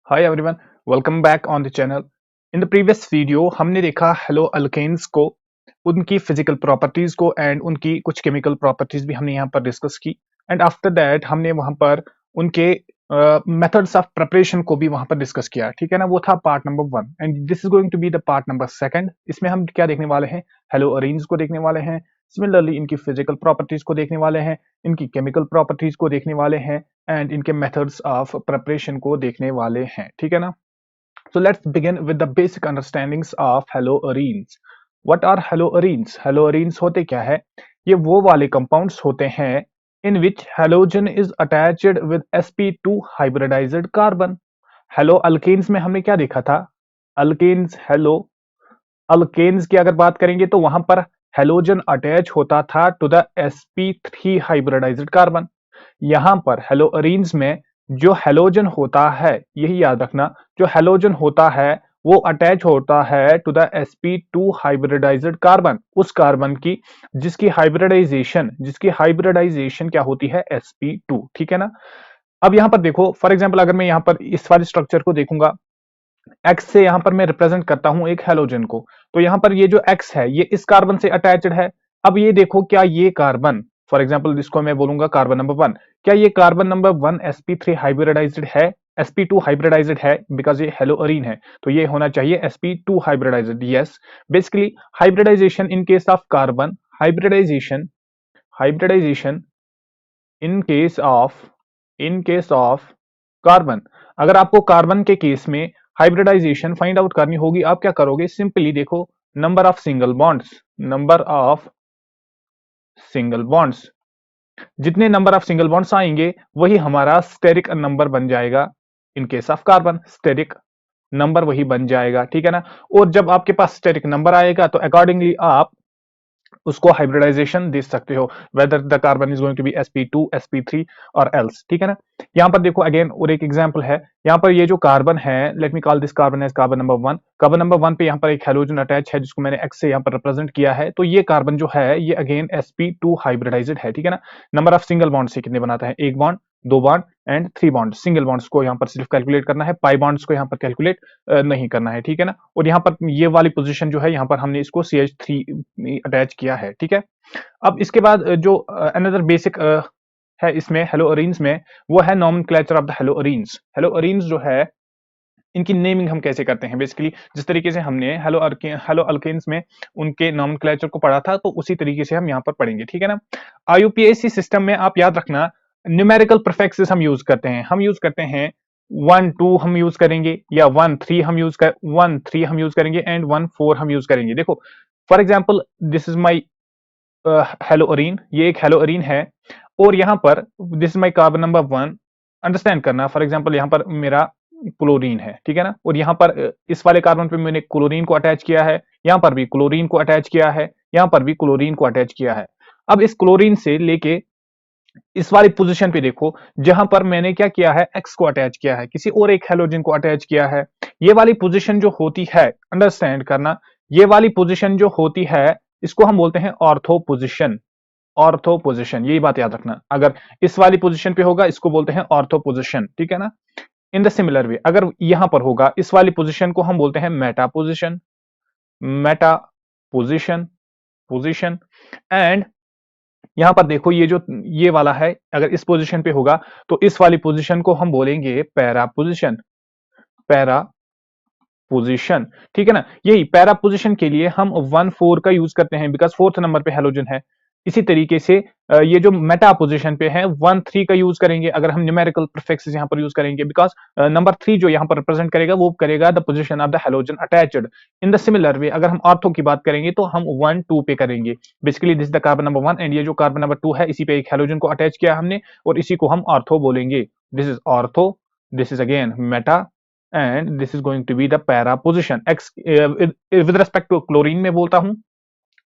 Hi everyone, welcome back on the channel. In the previous video हमने देखा hello alkanes को, उनकी physical properties को एंड उनकी कुछ केमिकल प्रॉपर्टीज भी हमने यहाँ पर डिस्कस की। एंड आफ्टर दैट हमने वहां पर उनके मेथड्स ऑफ प्रिपरेशन को भी वहां पर डिस्कस किया, ठीक है ना। वो था part number 1 and this is going to be the part number 2। इसमें हम क्या देखने वाले हैं? हेलो अरेन्स को देखने वाले हैं। सिमिलरली इनकी फिजिकल प्रॉपर्टीज को देखने वाले हैं, इनकी केमिकल प्रॉपर्टीज को देखने वाले हैं एंड इनके मेथड्स ऑफ प्रिपरेशन को देखने वाले हैं, ठीक है ना। So let's begin with the basic understandings of haloarenes. What are haloarenes? Haloarenes होते क्या है? ये वो वाले compounds होते हैं in which halogen is attached with sp2 hybridized carbon. Haloalkanes में हमने क्या देखा था? अल्केन्स हेलो अल्केन्स की अगर बात करेंगे तो वहां पर हेलोजन अटैच होता था to the sp3 hybridised carbon. यहां पर हेलोअरीन्स में जो हेलोजन होता है, यही याद रखना, जो हेलोजन होता है वो अटैच होता है to the sp2 hybridized carbon, उस कार्बन की जिसकी हाइब्रिडाइजेशन क्या होती है? sp2, ठीक है ना। अब यहां पर देखो, फॉर एग्जांपल अगर मैं यहां पर इस वाले स्ट्रक्चर को देखूंगा, एक्स से यहां पर मैं रिप्रेजेंट करता हूं एक हेलोजन को, तो यहां पर ये जो एक्स है ये इस कार्बन से अटैच्ड है। अब ये देखो, क्या ये कार्बन, फॉर एग्जांपल इसको मैं बोलूंगा कार्बन नंबर 1, क्या ये कार्बन नंबर 1 sp3 हाइब्रिडाइज्ड है? sp2 हाइब्रिडाइज्ड है बिकॉज ये हेलोअरीन है, तो ये होना चाहिए sp2 hybridized. Yes, basically hybridization in case of carbon, hybridization in case of carbon. अगर आपको कार्बन के केस में हाइब्रिडाइजेशन फाइंड आउट करनी होगी, आप क्या करोगे? सिंपली देखो, नंबर ऑफ सिंगल बॉन्ड्स, जितने नंबर ऑफ सिंगल बॉन्ड्स आएंगे वही हमारा स्टेरिक नंबर बन जाएगा। In case of carbon steric number वही बन जाएगा, ठीक है ना। और जब आपके पास स्टेरिक नंबर आएगा तो अकॉर्डिंगली आप उसको हाइब्रिडाइजेशन दे सकते हो, whether the carbon is going to be sp2 sp3 और एल्स, ठीक है ना। यहां पर देखो अगेन और एक एग्जांपल है। यहां पर ये जो कार्बन है, let me call this carbon as carbon number 1। Carbon number 1 पे यहां पर एक हेलोजन अटैच है जिसको मैंने एक्स से यहां पर रिप्रेजेंट किया है, तो ये कार्बन जो है ये अगेन sp2 हाइब्रिडाइज्ड है, ठीक है ना। नंबर ऑफ सिंगल बॉन्ड से कितने बनाता है? एक बॉन्ड, दो bond and three bond. Single bonds को यहां पर सिर्फ कैलकुलेट करना है, पाई बॉन्ड्स को यहां पर कैलकुलेट नहीं करना है, ठीक है ना। और यहां पर ये वाली पोजीशन जो है, यहां पर हमने इसको CH3 अटैच किया है, ठीक है। अब इसके बाद जो अनदर बेसिक है इसमें हेलोअरीन्स में, वो है नॉमेनक्लेचर ऑफ द हेलोअरीन्स। हेलोअरीन्स जो है, इनकी नेमिंग हम कैसे करते हैं? बेसिकली जिस तरीके से हमने हेलो अल्केन्स में उनके नॉमेनक्लेचर को पढ़ा था, तो उसी तरीके से हम यहाँ पर पढ़ेंगे, ठीक है ना। IUPAC सिस्टम में आप याद रखना, न्यूमेरिकल प्रीफिक्सेस हम यूज करते हैं। 1 2 हम यूज करेंगे, या 1 3 हम यूज करेंगे एंड 1 4 हम यूज करेंगे। देखो for example, this is my haloarene, ये एक हेलोअरीन है, और यहां पर this is my carbon number 1। Understand करना, फॉर एग्जांपल यहां पर मेरा क्लोरीन है, ठीक है ना। और यहां पर इस वाले कार्बन पे मैंने क्लोरीन को अटैच किया है, यहां पर भी क्लोरीन को अटैच किया है, यहां पर भी क्लोरीन को अटैच किया है। अब इस क्लोरीन से लेके इस वाली पोजीशन पे देखो, जहां पर मैंने क्या किया है? एक्स को अटैच किया है, किसी और एक हेलोजन को अटैच किया है। ये वाली पोजीशन जो होती है, अंडरस्टैंड करना, ये वाली पोजीशन जो होती है, इसको हम बोलते हैं ऑर्थो पोजीशन। ऑर्थो पोजीशन, यही बात याद रखना। अगर इस वाली पोजीशन पे होगा, इसको बोलते हैं ऑर्थो पोजीशन, ठीक है ना। इन द सिमिलर वे, अगर यहां पर होगा इस वाली पोजीशन को हम बोलते हैं Meta position. Meta position, position. And यहां पर देखो, ये जो ये वाला है, अगर इस पोजीशन पे होगा तो इस वाली पोजीशन को हम बोलेंगे पैरा पोजीशन। पैरा पोजीशन, ठीक है ना। यही पैरा पोजीशन के लिए हम 1 4 का यूज करते हैं बिकॉज फोर्थ नंबर पे हेलोजन है। इसी तरीके से ये जो मेटा पोजीशन पे है, 1 3 का यूज करेंगे अगर हम न्यूमेरिकल प्रीफिक्सेस यहां पर यूज करेंगे, बिकॉज नंबर 3 जो यहां पर रिप्रेजेंट करेगा वो करेगा the position of the halogen attached. In the similar वे, अगर हम ऑर्थो की बात करेंगे तो हम 1 2 पे करेंगे। Basically this the carbon number 1 and ये जो कार्बन नंबर 2 है, इसी पे एक हेलोजन को अटैच किया हमने और इसी को हम ऑर्थो बोलेंगे। This is ortho, this is again meta and this is going to be the para position. X with respect to chlorine में बोलता हूं,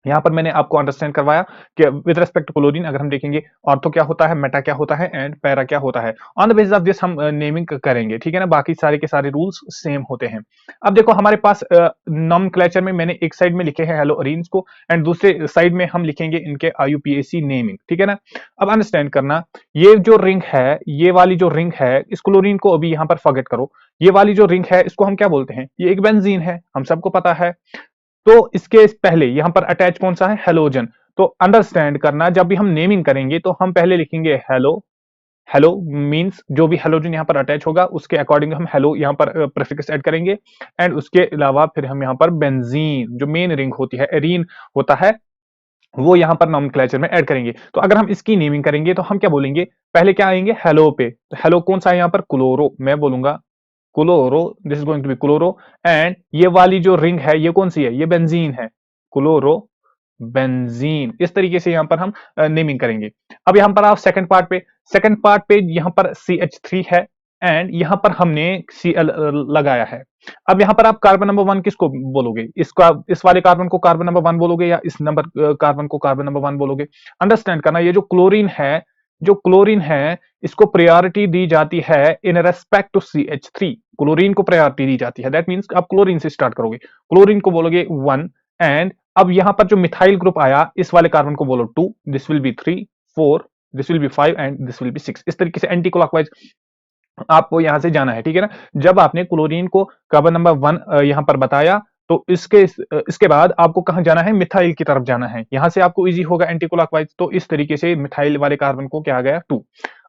यहां पर मैंने आपको अंडरस्टैंड करवाया कि विद रिस्पेक्ट टू क्लोरीन अगर हम देखेंगे ऑर्थो क्या होता है, मेटा क्या होता है एंड पैरा क्या होता है। On the basis of this हम नेमिंग करेंगे, ठीक है ना। बाकी सारे के सारे रूल्स सेम होते हैं। अब देखो हमारे पास नॉमेनक्लेचर में मैंने एक साइड में लिखे हैं हेलोअरीन्स को एंड दूसरे साइड में हम लिखेंगे इनके आईयूपीएसी नेमिंग, ठीक है ना। अब अंडरस्टैंड करना, ये जो रिंग है, ये वाली जो रिंग है, इस क्लोरीन को अभी यहां पर फॉरगेट करो। ये वाली जो रिंग है इसको हम क्या बोलते हैं, ये एक बेंजीन है, हम सबको पता है। तो इसके पहले यहां पर अटैच कौन सा है, हेलोजन। तो अंडरस्टैंड करना, जब भी हम नेमिंग करेंगे तो हम पहले लिखेंगे हेलो। हेलो मींस जो भी हेलोजन यहां पर अटैच होगा उसके अकॉर्डिंग हम हेलो यहां पर प्रीफिक्स ऐड करेंगे। एंड उसके अलावा फिर हम यहां पर बेंजीन जो मेन रिंग होती है, एरीन होता है, वो यहां पर नॉमेनक्लेचर में ऐड करेंगे। तो अगर हम इसकी नेमिंग करेंगे तो हम क्या बोलेंगे, पहले क्या आएंगे हेलो पे। तो हेलो कौन सा है यहां पर, क्लोरो, मैं बोलूंगा chloro, this is going to be chloro. And ये वाली जो रिंग है ये कौन सी है, ये बेंजीन है, क्लोरो बेंजीन। इस तरीके से यहां पर हम नेमिंग करेंगे। अब यहां पर आप सेकंड पार्ट पे यहां पर CH3 है एंड यहां पर हमने Cl लगाया है। अब यहां पर आप कार्बन नंबर 1 किसको बोलोगे, इसका इस वाले कार्बन को कार्बन नंबर 1 बोलोगे या इस नंबर कार्बन को कार्बन नंबर 1 बोलोगे। अंडरस्टैंड करना, ये जो क्लोरीन है, जो क्लोरीन है इसको प्रायोरिटी दी जाती है in respect to CH3। Chlorine को प्रायोरिटी दी जाती है, दैट मींस आप क्लोरीन से स्टार्ट करोगे, क्लोरीन को बोलोगे 1। एंड अब यहां पर जो मिथाइल ग्रुप आया इस वाले कार्बन को बोलो 2, this will B 3, 4, this will B 5 and this will B 6। इस तरीके से एंटी क्लॉकवाइज आपको यहां से जाना है, ठीक है ना। जब आपने क्लोरीन को कार्बन नंबर 1 यहां पर बताया तो इसके बाद आपको कहां जाना है, मिथाइल की तरफ जाना है। यहां से आपको इजी होगा एंटी क्लॉकवाइज। तो इस तरीके से मिथाइल वाले कार्बन को क्या आ गया, 2।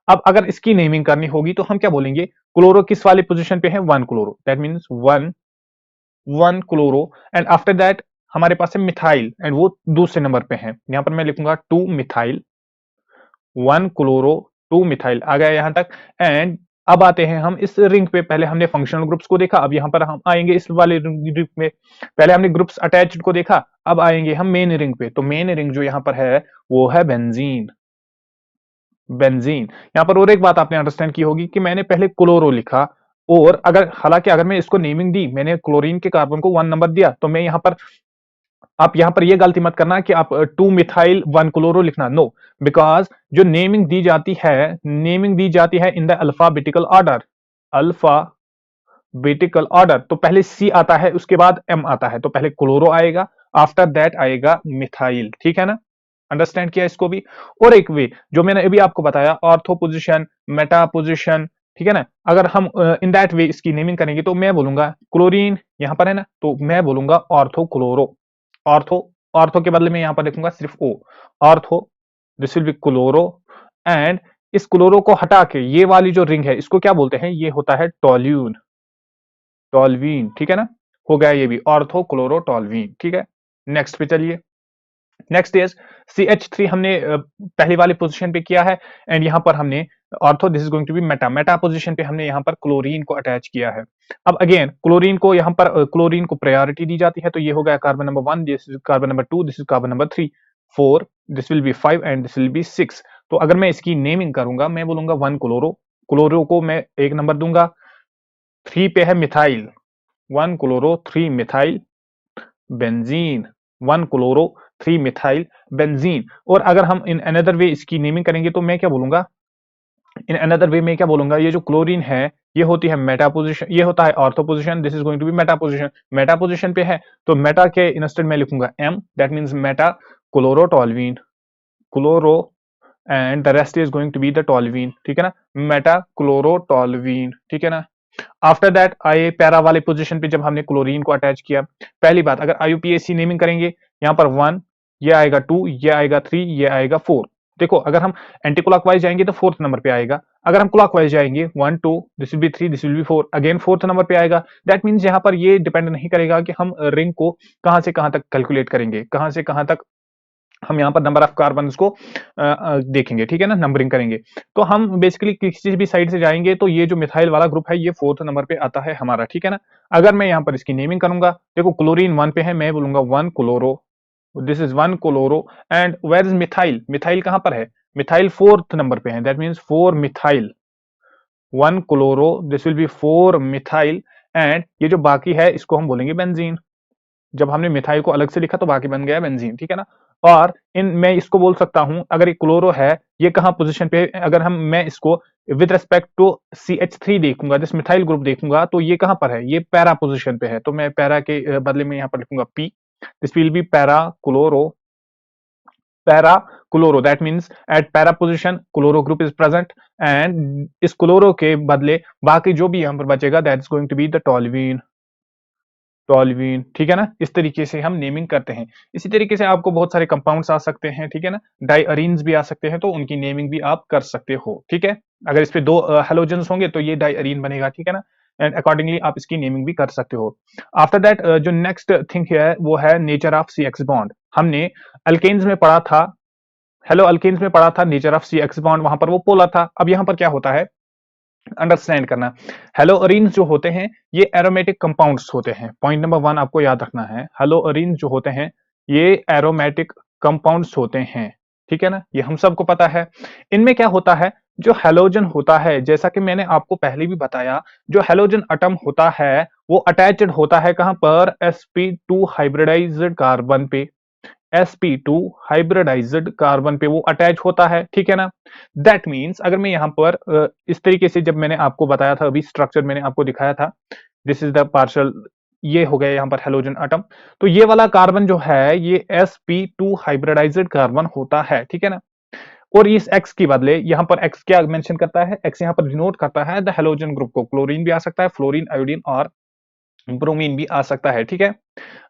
अब अगर इसकी नेमिंग करनी होगी तो हम क्या बोलेंगे, क्लोरो किस वाले पोजीशन पे है, 1 chloro, that means 1, 1 chloro. And after that हमारे पास है मिथाइल एंड वो दूसरे नंबर पे है, यहां पर मैं लिखूंगा 2 मिथाइल, 1 क्लोरो, 2 मिथाइल आ गया यहां तक। एंड अब आते हैं हम इस रिंग पे, पहले हमने फंक्शनल ग्रुप्स को देखा, अब यहां पर हम आएंगे इस वाले रिंग में। पहले हमने ग्रुप्स अटैच्ड को देखा, अब आएंगे हम मेन रिंग पे। तो मेन रिंग जो यहां पर है वो है बेंजीन, बेंजीन। यहां पर और एक बात आपने अंडरस्टैंड की होगी कि मैंने पहले क्लोरो लिखा, और अगर हालांकि अगर मैं इसको नेमिंग दी, मैंने क्लोरीन के कार्बन को 1 नंबर दिया, तो मैं यहां पर, आप यहां पर यह गलती मत करना कि आप 2 मिथाइल 1 क्लोरो लिखना, नो। बिकॉज जो नेमिंग दी जाती है, नेमिंग दी जाती है in the alphabetical order, alphabetical order. तो पहले सी आता है उसके बाद एम आता है, तो पहले क्लोरो आएगा, आफ्टर दैट आएगा मिथाइल, ठीक है ना। अंडरस्टैंड किया इसको भी। और एक वे जो मैंने अभी आपको बताया, ऑर्थो पोजिशन, मेटा पोजिशन, ठीक है ना। अगर हम इन दैट वे इसकी नेमिंग करेंगे तो मैं बोलूंगा क्लोरीन यहां पर है ना, तो मैं बोलूंगा ऑर्थो क्लोरो। ऑर्थो, ऑर्थो के बदले में यहां पर लिखूंगा सिर्फ o, ortho, this will be chloro. And इस क्लोरो को हटा के ये वाली जो रिंग है इसको क्या बोलते हैं, ये होता है टोल्यून, टोल्वीन, ठीक है ना। हो गया ये भी ऑर्थो क्लोरो टोल्वीन, ठीक है। नेक्स्ट पे चलिए। नेक्स्ट इज CH3 हमने पहली वाली पोजीशन पे किया है एंड यहां पर हमने ortho, this is going to be meta, meta position पे हमने यहां पर क्लोरीन को अटैच किया है। अब अगेन क्लोरीन को यहां पर क्लोरीन को प्रायोरिटी दी जाती है, तो ये हो गया carbon number 1, this is carbon number 2, this is carbon number 3, 4, this will B 5 and this will B 6। तो अगर मैं इसकी नेमिंग करूंगा मैं बोलूंगा 1 क्लोरो, क्लोरो को मैं एक नंबर दूंगा। 3 पे है methyl, 1 chloro 3 methyl benzene, 1 chloro 3 methyl benzene. और अगर हम इन अनदर वे इसकी नेमिंग करेंगे तो मैं क्या बोलूंगा, इन अनदर वे में क्या बोलूंगा, ये जो क्लोरीन है ये होती है मेटा पोजीशन, ये होता है ortho position, this is going to be meta position, meta position पे है। तो मेटा के इंस्टेड में लिखूंगा M, that means meta chloro toluene, chloro, and the rest is going to be the toluene, ठीक है ना, मेटा क्लोरो टोल्वीन, ठीक है ना। आफ्टर दैट आए पैरा वाले पोजीशन पे, जब हमने क्लोरीन को अटैच किया। पहली बात, अगर आईयूपीएसी नेमिंग करेंगे यहां पर 1, ये आएगा 2, ये आएगा 3, ये आएगा 4। देखो अगर हम एंटी क्लॉकवाइज जाएंगे तो फोर्थ नंबर पे आएगा, अगर हम क्लॉकवाइज जाएंगे 1 2, this will B 3, this will be 4, again fourth number पे आएगा। दैट मींस यहां पर ये डिपेंड नहीं करेगा कि हम रिंग को कहां से कहां तक कैलकुलेट करेंगे, कहां से कहां तक हम यहाँ पर नंबर ऑफ कार्बन को देखेंगे, ठीक है ना, नंबरिंग करेंगे। तो हम बेसिकली किसी भी साइड से जाएंगे तो ये जो मिथाइल वाला ग्रुप है ये फोर्थ नंबर पे आता है हमारा, ठीक है ना। अगर मैं यहाँ पर इसकी नेमिंग करूंगा, देखो क्लोरीन 1 पे है, मैं बोलूंगा 1 chloro, this is 1 chloro. And where is methyl, methyl कहां पर है, मिथाइल फोर्थ नंबर पे है, that means 4 methyl, 1 chloro, this will be 4 methyl. And ये जो बाकी है इसको हम बोलेंगे बेंजीन, जब हमने मिथाइल को अलग से लिखा तो बाकी बन गया बेंजीन, ठीक है ना। और इन मैं इसको बोल सकता हूं, अगर ये क्लोरो है, ये कहां पोजीशन पे, अगर मैं इसको विद रिस्पेक्ट टू CH3 देखूंगा, जिस मिथाइल ग्रुप देखूंगा, तो ये कहां पर है, ये पैरा पोजीशन पे है, तो मैं पैरा के बदले में यहां पर लिखूंगा P। This will be para chloro, that means at para position chloro group is present, and इस क्लोरो के बदले बाकी जो भी यहां पर बचेगा that is going to be the toluene, toluene, ठीक है ना। इस तरीके से हम नेमिंग करते हैं। इसी तरीके से आपको बहुत सारे कंपाउंड्स आ सकते हैं, ठीक है ना। डाइअरीन्स भी आ सकते हैं, तो उनकी नेमिंग भी आप कर सकते हो, ठीक है। अगर इस पे दो हेलोजेंस होंगे तो ये डाइअरीन बनेगा, ठीक है ना। एंड अकॉर्डिंगली आप इसकी नेमिंग भी कर सकते हो। आफ्टर दैट जो नेक्स्ट थिंग है वो है नेचर ऑफ CX बॉन्ड। हमने अल्केन्स में पढ़ा था, हेलो अल्केन्स में पढ़ा था नेचर ऑफ CX बॉन्ड, वहां पर वो पोलर था। अब यहां पर क्या होता है, अंडरस्टैंड करना। हेलोअरीन्स जो होते हैं ये एरोमेटिक कंपाउंड्स होते हैं। पॉइंट नंबर 1 आपको याद रखना है, हेलोअरीन्स जो होते हैं ये एरोमेटिक कंपाउंड्स होते हैं, ठीक है ना, ये हम सबको पता है। इनमें क्या होता है, जो हेलोजन होता है, जैसा कि मैंने आपको पहले भी बताया, जो हेलोजन एटम होता है वो अटैच्ड होता है कहां पर, sp2 हाइब्रिडाइज्ड कार्बन पे, sp2 हाइब्रिडाइज्ड कार्बन पे वो अटैच होता है, ठीक है ना। दैट मीन्स अगर मैं यहां पर इस तरीके से, जब मैंने आपको बताया था अभी स्ट्रक्चर मैंने आपको दिखाया था, दिस इज द पार्शल, ये हो गया यहां पर हेलोजन एटम। तो ये वाला कार्बन जो है ये sp2 हाइब्रिडाइज्ड कार्बन होता है, ठीक है ना। और इस एक्स की बदले यहां पर एक्स क्या मेंशन करता है, एक्स यहां पर डिनोट करता है द हेलोजन ग्रुप को। क्लोरीन भी आ सकता है, फ्लोरीन, आयोडीन और ब्रोमीन भी आ सकता है, ठीक है।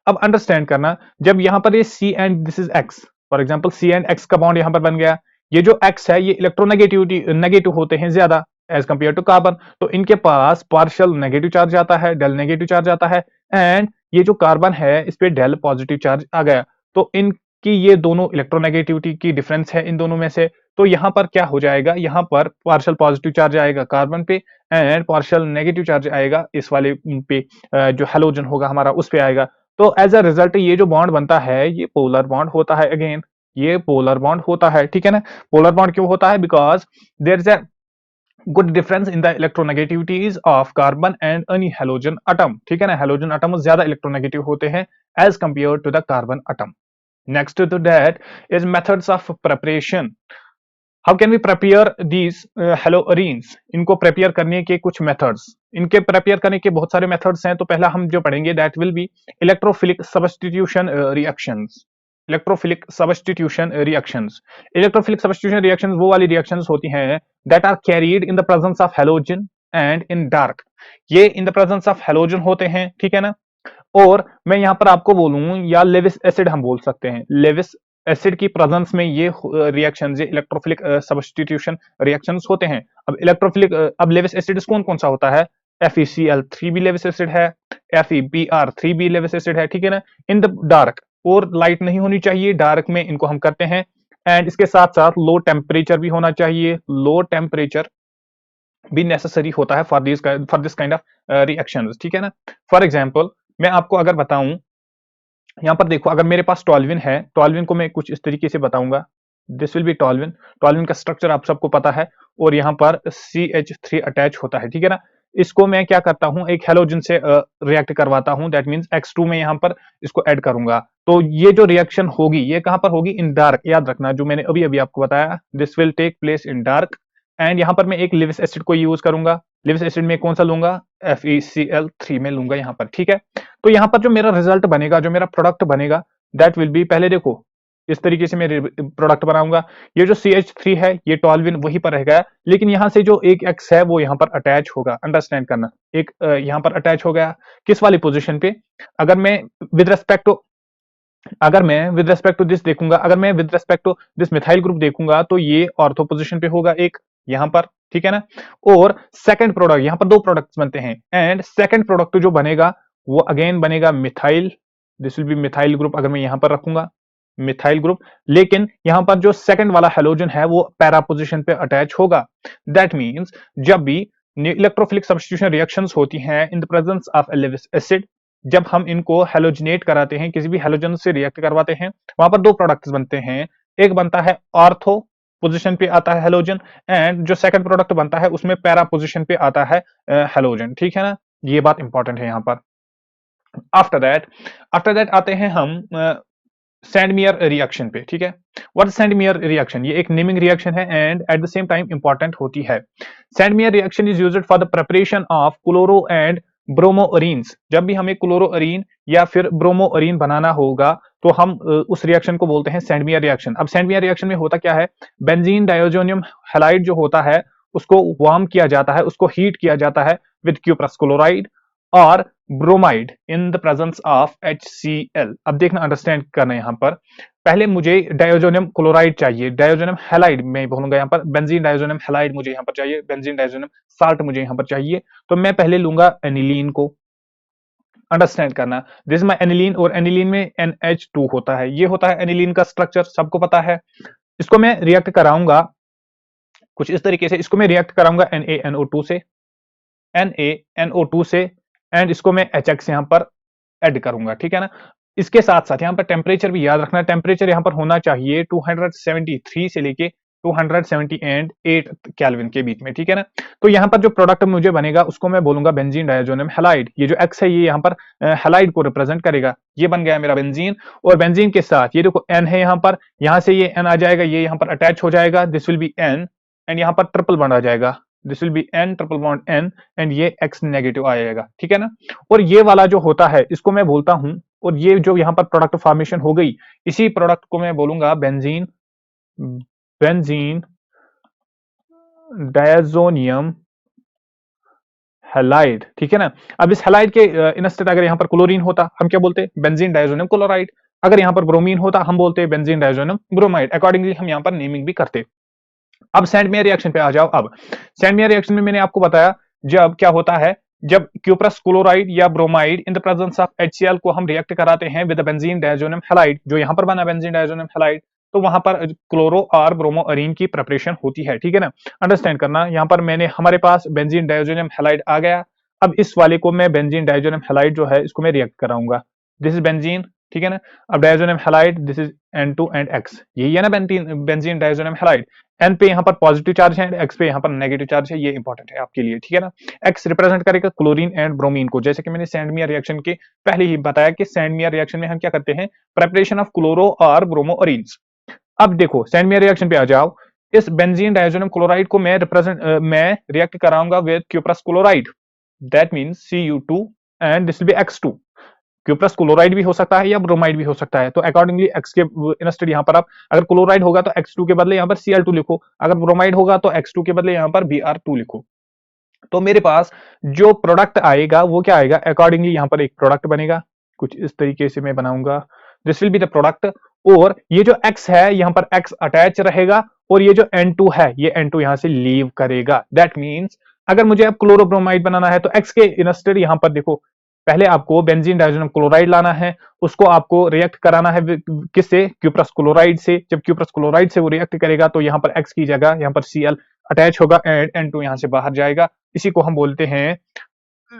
अब अंडरस्टैंड करना, जब यहां पर ये C and this is X, for example C and X का बॉन्ड यहां पर बन गया, ये जो एक्स है ये इलेक्ट्रोनेगेटिविटी नेगेटिव होते हैं ज्यादा एज कंपेयर टू कार्बन, तो इनके पास पार्शियल नेगेटिव चार्ज आता है, डेल नेगेटिव चार्ज आता है, एंड ये जो कार्बन है इस पे डेल पॉजिटिव चार्ज आ गया। तो इनकी ये दोनों इलेक्ट्रोनेगेटिविटी की डिफरेंस है इन दोनों में से। तो यहां पर क्या हो जाएगा, यहां पर पार्शियल पॉजिटिव चार्ज आएगा कार्बन पे, एंड पार्शियल नेगेटिव चार्ज आएगा इस वाले पे, जो हेलोजन होगा हमारा उस पे आएगा। तो एज अ रिजल्ट ये जो बॉन्ड बनता है ये पोलर बॉन्ड होता है, अगेन ये पोलर बॉन्ड होता है, ठीक है ना। पोलर बॉन्ड क्यों होता है, because there is a good difference in the electronegativities of carbon and any halogen atom, ठीक है ना। हेलोजन एटम ज्यादा इलेक्ट्रोनेगेटिव होते हैं as compare to the carbon atom. Next to that is methods of preparation. How can we prepare these haloarenes, इनको prepare करने के कुछ मेथड्स, इनके प्रिपेयर करने के बहुत सारे मेथड्स हैं। तो पहला हम जो पढ़ेंगे that will be electrophilic substitution reactions. Electrophilic substitution reactions, electrophilic substitution reactions वो वाली रिएक्शंस होती हैं that are carried in the presence of halogen and in dark. ये in the presence of halogen होते हैं, ठीक है ना। और मैं यहां पर आपको बोलूं, या लेविस एसिड हम बोल सकते हैं, लेविस एसिड की प्रेजेंस में ये रिएक्शन, ये इलेक्ट्रोफिलिक सब्स्टिट्यूशन रिएक्शंस होते हैं। अब इलेक्ट्रोफिलिक अब लेविस एसिड कौन कौन सा होता है, FeCl3 भी लेविस एसिड है, FeBr3 भी लेविस एसिड है, ठीक है ना। इन द डार्क, और लाइट नहीं होनी चाहिए, डार्क में इनको हम करते हैं। एंड इसके साथ साथ लो टेम्परेचर भी होना चाहिए, लो टेम्परेचर भी नेसेसरी होता है for this kind of reactions, ठीक है ना। फॉर एग्जांपल मैं आपको अगर बताऊं, यहां पर देखो अगर मेरे पास टॉल्विन है, टॉल्विन को मैं कुछ इस तरीके से बताऊंगा, दिस विल बी टॉल्विन। टॉल्विन का स्ट्रक्चर आप सबको पता है, और यहां पर CH3 अटैच होता है, ठीक है ना। इसको मैं क्या करता हूं, एक हेलोजन से रिएक्ट करवाता हूं, दैट मींस X2 में यहां पर इसको ऐड करूंगा। तो ये जो रिएक्शन होगी ये कहां पर होगी, इन डार्क, याद रखना जो मैंने अभी अभी आपको बताया, this will take place in dark. And यहां पर मैं एक लिविस एसिड को यूज करूंगा, लिविस एसिड में कौन सा लूंगा, FeCl3 में लूंगा यहां पर, ठीक है। तो यहां पर जो मेरा रिजल्ट बनेगा, जो मेरा प्रोडक्ट बनेगा, दैट विल बी, पहले देखो इस तरीके से मैं प्रोडक्ट बनाऊंगा, ये जो CH3 है ये टॉल्विन वहीं पर रहेगा, लेकिन यहां से जो एक एक्स है वो यहां पर अटैच होगा, अंडरस्टैंड करना। एक यहां पर अटैच हो गया, किस वाली पोजीशन पे, अगर मैं विद रेस्पेक्ट टू अगर मैं विद रेस्पेक्ट टू दिस देखूंगा, अगर मैं with respect to this methyl group देखूंगा, तो ये ऑर्थो पोजीशन पे होगा एक यहां पर, ठीक है ना। और सेकंड प्रोडक्ट, यहां पर दो प्रोडक्ट्स बनते हैं, एंड सेकंड प्रोडक्ट जो बनेगा वो अगेन बनेगा methyl, this will B methyl group, अगर मैं यहां पर रखूंगा मिथाइल ग्रुप, लेकिन यहां पर जो सेकंड वाला हेलोजन है वो पैरा पोजीशन पे अटैच होगा। दैट मींस जब भी इलेक्ट्रोफिलिक सब्स्टिट्यूशन रिएक्शंस होती हैं इन the presence of Lewis acid, जब हम इनको हेलोजनेट कराते हैं, किसी भी हेलोजन से रिएक्ट करवाते हैं, वहां पर दो प्रोडक्ट्स बनते हैं। एक बनता है ऑर्थो पोजीशन पे आता है हेलोजन, एंड जो सेकंड प्रोडक्ट बनता है उसमें पैरा पोजीशन पे आता है हेलोजन, ठीक है ना। ये बात इंपॉर्टेंट है यहां पर। आफ्टर दैट आते हैं हम सैंडमियर रिएक्शन पे, ठीक है। व्हाट सैंडमियर रिएक्शन, ये एक नेमिंग रिएक्शन है and at the same time important होती है। Sandmeyer reaction is used for the preparation of chloro and bromoarenes. जब भी हमें क्लोरोअरीन या फिर ब्रोमोअरीन बनाना होगा तो हम उस रिएक्शन को बोलते हैं सैंडमियर रिएक्शन। अब सैंडमियर रिएक्शन में होता क्या है, बेंजीन डायोजोनियम हैलाइड जो होता है उसको वार्म किया जाता है, उसको हीट किया जाता है विद क्यूप्रस क्लोराइड और bromide in the presence of HCl। अब देखना, अंडरस्टैंड करना यहां पर, पहले मुझे डायोजोनियम क्लोराइड चाहिए, डायोजोनियम हैलाइड मैं बोलूंगा यहां पर, बेंजीन डायोजोनियम हैलाइड मुझे यहां पर चाहिए, बेंजीन डायोजोनियम साल्ट मुझे यहां पर चाहिए। तो मैं पहले लूंगा एनिलीन को, अंडरस्टैंड करना, दिस माई एनिलीन, और एनिलीन में NH2 होता है, ये होता है एनिलीन का स्ट्रक्चर, सबको पता है। इसको मैं रिएक्ट कराऊंगा कुछ इस तरीके से, इसको मैं रिएक्ट कराऊंगा NaNO2 से, NaNO2 से, एंड इसको मैं HX यहां पर ऐड करूंगा, ठीक है ना। इसके साथ साथ यहां पर टेम्परेचर भी याद रखना, टेम्परेचर यहां पर होना चाहिए 273 से लेके 278 केल्विन के बीच में, ठीक है ना। तो यहां पर जो प्रोडक्ट मुझे बनेगा उसको मैं बोलूंगा बेंजीन डायोजोनियम हैलाइड। ये जो एक्स है ये यहां पर हैलाइड को रिप्रेजेंट करेगा, ये बन गया मेरा बेंजीन। और बेंजीन के साथ ये देखो N है, यहां से ये N आ जाएगा, ये यहां पर अटैच हो जाएगा, this will B N, and यहां पर ट्रिपल बॉन्ड आ जाएगा, this will B N triple bond N, and ये X नेगेटिव आएगा, ठीक है ना। और ये वाला जो होता है इसको मैं बोलता हूं, और ये जो यहां पर प्रोडक्ट फॉर्मेशन हो गई, इसी प्रोडक्ट को मैं बोलूंगा बेंजीन, बेंजीन डायजोनियम हैलाइड, ठीक है ना। अब इस हैलाइड के इंस्टेड अगर यहां पर क्लोरीन होता हम क्या बोलते, बेंजीन डायजोनियम क्लोराइड। अगर यहां पर ब्रोमीन होता हम बोलते बेंजीन डायजोनियम ब्रोमाइड। अकॉर्डिंगली हम यहां पर नेमिंग भी करते। अब सैंडमेयर रिएक्शन पे आ जाओ। अब सैंडमेयर रिएक्शन में मैंने आपको बताया जब क्या होता है, जब क्यूप्रस क्लोराइड या bromide in the presence of HCl को हम रिएक्ट कराते हैं विद बेंजीन डायजोनियम हैलाइड, जो यहां पर बना बेंजीन डायजोनियम हैलाइड, तो वहां पर क्लोरो और ब्रोमोअरीन की प्रिपरेशन होती है, ठीक है ना। अंडरस्टैंड करना, यहां पर मैंने हमारे पास बेंजीन डायजोनियम हैलाइड आ गया। अब इस वाले को मैं बेंजीन डायजोनियम हैलाइड जो है इसको मैं रिएक्ट कराऊंगा, दिस इज बेंजीन, ठीक है ना। अब diazonium halide, this is N2 and X, यही है ना बेंजीन डायजोनियम हैलाइड। N पे यहाँ पर पॉजिटिव चार्ज है, X पे यहाँ पर नेगेटिव चार्ज है, ये इंपॉर्टेंट है आपके लिए, ठीक है ना। X रिप्रेजेंट करेगा क्लोरीन एंड ब्रोमीन को, जैसे कि मैंने सैंडमियर रिएक्शन के पहले ही बताया कि सैंडमियर रिएक्शन में हम क्या करते हैं, प्रेपरेशन ऑफ क्लोरो और ब्रोमोअरीन्स। अब देखो सैंडमियर रिएक्शन पे आ जाओ। इस बेंजीन डायजोनियम क्लोराइड को मैं रिएक्ट कराऊंगा with cuprous chloride, that means Cu2, and this will B X2। Cuprous chloride भी हो सकता है या ब्रोमाइड भी हो सकता है, तो अकॉर्डिंगली एक्स के इंस्टेड यहाँ पर आप अगर क्लोराइड होगा तो X2 के बदले यहाँ पर Cl2 लिखो, अगर ब्रोमाइड होगा तो X2 के बदले यहाँ पर Br2 लिखो। तो मेरे पास जो प्रोडक्ट आएगा वो क्या आएगा, अकॉर्डिंगली यहाँ पर एक प्रोडक्ट बनेगा, कुछ इस तरीके से मैं बनाऊंगा, this will be the product. और ये जो X है यहाँ पर X अटैच रहेगा, और ये जो N2 है ये N2 यहाँ से लीव करेगा। दैट मीन्स अगर मुझे अब क्लोरोब्रोमाइड बनाना है तो X के इंस्टेड यहाँ पर देखो, पहले आपको बेंजीन डायजोनियम क्लोराइड लाना है, उसको आपको रिएक्ट कराना है किससे, क्यूप्रस क्लोराइड से। जब क्यूप्रस क्लोराइड से वो रिएक्ट करेगा तो यहाँ पर X की जगह यहाँ पर Cl अटैच होगा एंड N2 यहां से बाहर जाएगा, इसी को हम बोलते हैं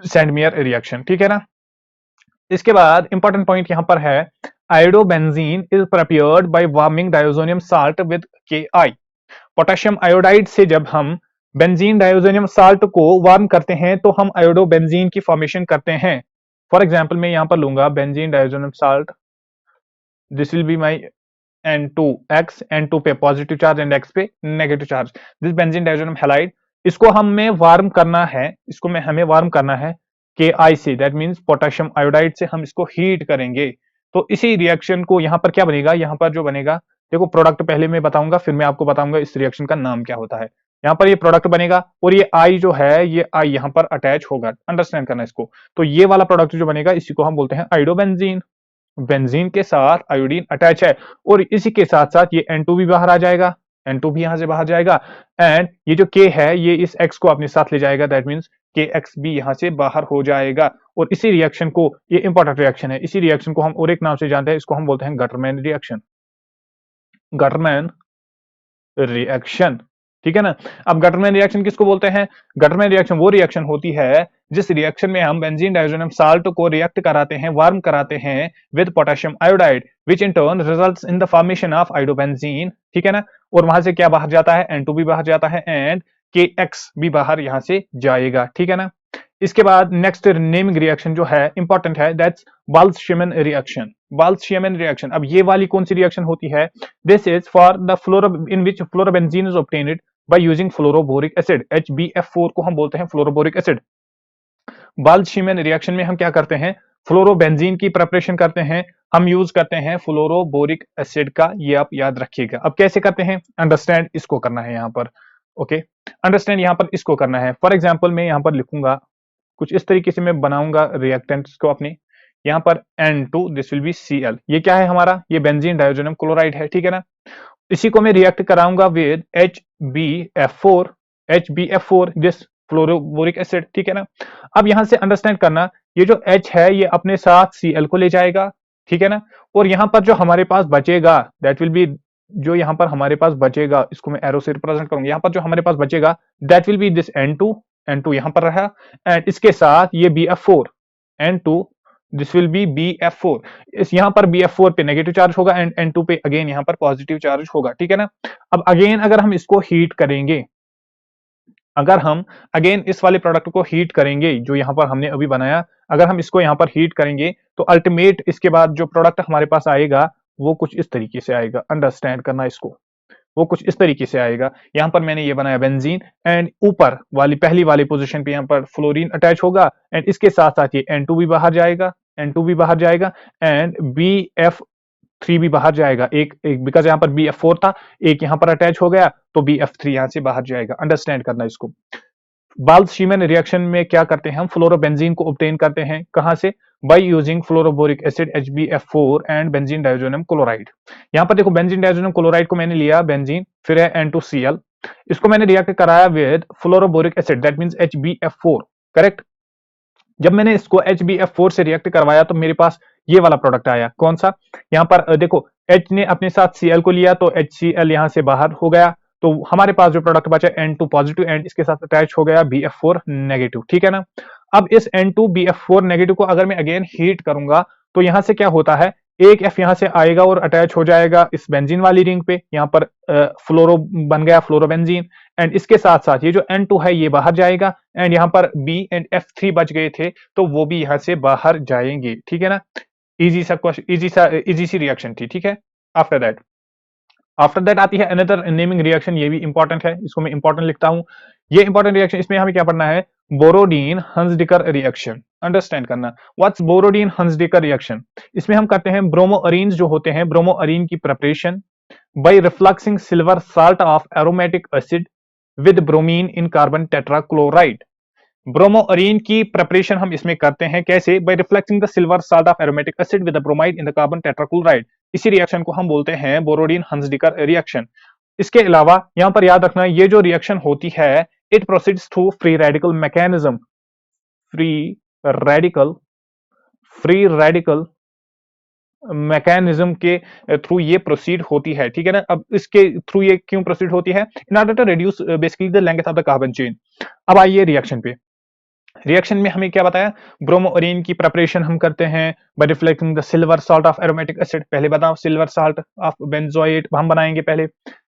सैंडमियर रिएक्शन, ठीक है ना। इसके बाद इंपॉर्टेंट पॉइंट यहां पर है, iodobenzene is prepared by warming diazonium salt with Ki। Potassium iodide से जब हम बेंजीन डायोजोनियम साल्ट को वार्म करते हैं तो हम आयोडोबेंजीन की फॉर्मेशन करते हैं। फॉर एग्जांपल मैं यहां पर लूंगा benzene diazonium salt, this will be my N2X, N2 पे पॉजिटिव चार्ज एंड X पे negative charge, this benzene diazonium halide. इसको हमें वार्म करना है, इसको में हमें वार्म करना है Ki से, दैट मींस पोटेशियम आयोडाइड से हम इसको हीट करेंगे। तो इसी रिएक्शन को यहां पर क्या बनेगा, यहां पर जो बनेगा, देखो प्रोडक्ट पहले मैं बताऊंगा फिर मैं आपको बताऊंगा इस रिएक्शन का नाम क्या होता है। यहाँ पर ये प्रोडक्ट बनेगा और ये I जो है ये I यहाँ पर अटैच होगा, अंडरस्टैंड करना इसको। तो ये वाला प्रोडक्ट जो बनेगा इसी को हम बोलते हैं आयोडोबेंजीन। बेंजीन के साथ आयोडीन अटैच है, और इसी के साथ साथ ये N2 भी बाहर आ जाएगा, N2 भी यहां से बाहर जाएगा, एंड ये जो K है ये इस X को अपने साथ ले जाएगा, दैट मींस KX भी यहां से बाहर हो जाएगा। और इसी रिएक्शन को, ये इंपॉर्टेंट रिएक्शन है, इसी रिएक्शन को हम और एक नाम से जानते हैं, इसको हम बोलते हैं गटरमैन रिएक्शन, गटरमैन रिएक्शन, ठीक है ना। अब गटरमैन रिएक्शन किसको बोलते हैं, गटरमैन रिएक्शन वो रिएक्शन होती है जिस रिएक्शन में हम बेंजीन डायजोनियम साल्ट को रिएक्ट कराते हैं, वार्म कराते हैं with potassium iodide, which in turn results in the formation of iodobenzene, ठीक है ना। और वहां से क्या बाहर जाता है, N2 भी बाहर जाता है एंड KX भी बाहर यहां से जाएगा, ठीक है ना। इसके बाद नेक्स्ट नेमिंग रिएक्शन जो है इंपॉर्टेंट है, दैट्स बाल्स-शेमन रिएक्शन। बाल्स-शेमन रिएक्शन, अब ये वाली कौन सी रिएक्शन होती है? This is for the fluoro in which fluorobenzene is obtained by using fluoroboric acid. HbF4 को हम बोलते हैं फ्लोरोबोरिक एसिड। बाल्स-शेमन रिएक्शन में हम क्या करते हैं? फ्लोरोबेंजीन की प्रिपरेशन करते हैं, हम यूज करते हैं फ्लोरोबोरिक एसिड का, ये आप याद रखिएगा। अब कैसे करते हैं? अंडरस्टैंड इसको करना है यहाँ पर। ओके, अंडरस्टैंड यहाँ पर इसको करना है। फॉर एग्जाम्पल मैं यहाँ पर लिखूंगा कुछ इस तरीके से, मैं बनाऊंगा रिएक्टेंट्स को अपने। यहाँ पर N2 this will B Cl। ये क्या है हमारा? ये बेंजीन डाइओजोनियम क्लोराइड है, ठीक है ना। इसी को मैं रिएक्ट कराऊंगा with HbF4, HbF4 this fluoroboric acid, ठीक है ना। अब यहां से अंडरस्टैंड करना, ये जो H है ये अपने साथ Cl को ले जाएगा, ठीक है ना। और यहां पर जो हमारे पास बचेगा दैट विल बी, जो यहां पर हमारे पास बचेगा इसको मैं एरो से रिप्रेजेंट करूंगा। यहां पर जो हमारे पास बचेगा that will B this N2, N2 यहां पर रहा, एंड इसके साथ ये BF4, N2 this will B BF4। इस यहां पर BF4 पे नेगेटिव चार्ज होगा एंड N2 पे अगेन यहां पर पॉजिटिव चार्ज होगा, ठीक है ना। अब अगेन अगर हम इसको हीट करेंगे, अगर हम अगेन इस वाले प्रोडक्ट को हीट करेंगे जो यहां पर हमने अभी बनाया, अगर हम इसको यहां पर हीट करेंगे तो अल्टीमेट इसके बाद जो प्रोडक्ट हमारे पास आएगा वो कुछ इस तरीके से आएगा। अंडरस्टैंड करना इसको, वो कुछ इस तरीके से आएगा। यहां पर मैंने ये बनाया बेंजीन, एंड ऊपर वाली पहली वाली पोजीशन पे यहां पर फ्लोरीन अटैच होगा, एंड इसके साथ साथ ये N2 भी बाहर जाएगा, N2 भी बाहर जाएगा, एंड BF3 भी बाहर जाएगा। एक एक बिकॉज यहां पर BF4 था, एक यहां पर अटैच हो गया तो BF3 यहां से बाहर जाएगा। अंडरस्टैंड करना इसको। बाल्स-शेमन रिएक्शन में क्या करते हैं? हम फ्लोरोबेंजीन को ऑब्टेन करते हैं, कहां से? By using fluoroboric acid HbF4 and benzene diazonium chloride. यहां पर देखो बेंजीन डाइओजोनियम क्लोराइड को मैंने लिया बेंजीन, फिर है N2Cl, इसको मैंने रिएक्ट कराया with fluoroboric acid that means HbF4, correct. जब मैंने इसको HbF4 से रिएक्ट करवाया तो मेरे पास ये वाला प्रोडक्ट आया, कौन सा? यहाँ पर देखो H ने अपने साथ Cl को लिया तो HCl यहां से बाहर हो गया, तो हमारे पास जो प्रोडक्ट बचा N2 पॉजिटिव एंड इसके साथ अटैच हो गया BF4 नेगेटिव, ठीक है ना। अब इस N2 BF4 नेगेटिव को अगर मैं अगेन हीट करूंगा तो यहां से क्या होता है, एक F यहां से आएगा और अटैच हो जाएगा इस बेंजीन वाली रिंग पे, यहां पर फ्लोरो बन गया फ्लोरोबेंजीन, एंड इसके साथ साथ ये जो N2 है ये बाहर जाएगा, एंड यहां पर B एंड F3 बच गए थे तो वो भी यहां से बाहर जाएंगे, ठीक है ना। इजी सा क्वेश्चन, इजी सी रिएक्शन थी, ठीक है। आफ्टर दैट आती है अनदर नेमिंग रिएक्शन, ये भी इंपॉर्टेंट है, इसको मैं इंपॉर्टेंट लिखता हूं। ये इंपॉर्टेंट रिएक्शन, इसमें हमें क्या पढ़ना है? Borodin Hunsdiecker reaction. अंडरस्टैंड करना व्हाट्स बोरोडीन हंसडिकर रिएक्शन। इसमें हम करते हैं ब्रोमोअरीन्स जो होते हैं, ब्रोमोअरीन की preparation by refluxing silver salt of aromatic acid with bromine in carbon tetrachloride. Bromoarene की प्रिपरेशन हम इसमें करते हैं कैसे? By reflecting the silver salt of aromatic acid with the bromide in the carbon tetrachloride. इसी reaction को हम बोलते हैं बोरोडीन हंसडिकर रिएक्शन। इसके अलावा यहां पर याद रखना, ये जो रिएक्शन होती है it proceeds through free radical mechanism. Free radical free radical mechanism के थ्रू ये प्रोसीड होती है, ठीक है ना। अब इसके थ्रू ये क्यों प्रोसीड होती है? In order to reduce basically the length of the carbon chain. अब आइए रिएक्शन पे। रिएक्शन में हमें क्या बताया? ब्रोमोअरीन की प्रिपरेशन हम करते हैं by reflecting the silver salt of aromatic acid. पहले बताओ, सिल्वर साल्ट ऑफ बेंजोएट हम बनाएंगे पहले।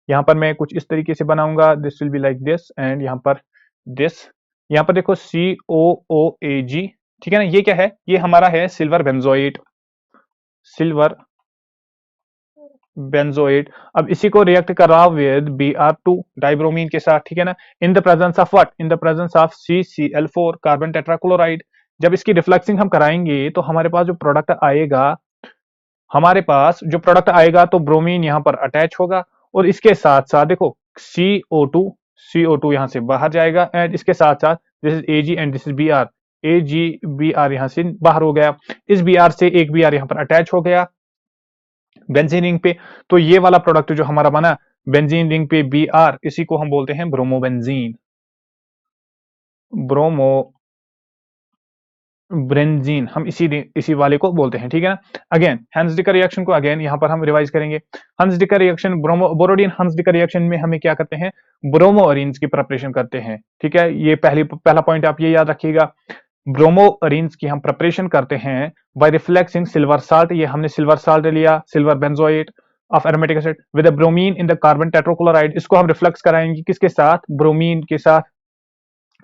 यहां पर मैं कुछ इस तरीके से बनाऊंगा, this will be like this, and यहां पर दिस। यहां पर देखो COOAG, ठीक है ना। ये क्या है? ये हमारा है सिल्वर बेंजोएट, सिल्वर बेंजोएट। अब इसी को रिएक्ट कराओ विद Br2 डाइब्रोमीन के साथ, ठीक है ना। इन the presence of what? In the presence of CCl4 carbon tetrachloride. जब इसकी रिफ्लेक्सिंग हम कराएंगे तो हमारे पास जो प्रोडक्ट आएगा, तो ब्रोमीन यहां पर अटैच होगा, और इसके साथ साथ देखो CO2 यहां से बाहर जाएगा, एंड इसके साथ साथ this is Ag and this is Br। Br यहां से बाहर हो गया, इस Br से एक Br यहां पर अटैच हो गया बेंजीन रिंग पे, तो ये वाला प्रोडक्ट जो हमारा बना बेंजीन रिंग पे Br, इसी को हम बोलते हैं ब्रोमोबेंजीन, ब्रोमो ब्रेंजीन, हम इसी वाले को बोलते हैं, ठीक है ना। अगेन हंसडिकर रिएक्शन को अगेन यहां पर हम रिवाइज करेंगे। हंसडिकर रिएक्शन, बोरोडीन हंसडिकर रिएक्शन में हमें क्या करते हैं? ब्रोमोअरीन्स की प्रिपरेशन करते हैं, ठीक है। ये पहला पॉइंट आप ये याद रखिएगा, ब्रोमोअरीन्स की हम प्रिपरेशन करते हैं बाय रिफ्लेक्सिंग सिल्वर साल्ट। ये हमने सिल्वर साल्ट लिया, silver benzoate of aromatic acid with bromine in the carbon tetrachloride. इसको हम रिफ्लेक्स कराएंगे किसके साथ? ब्रोमीन के साथ,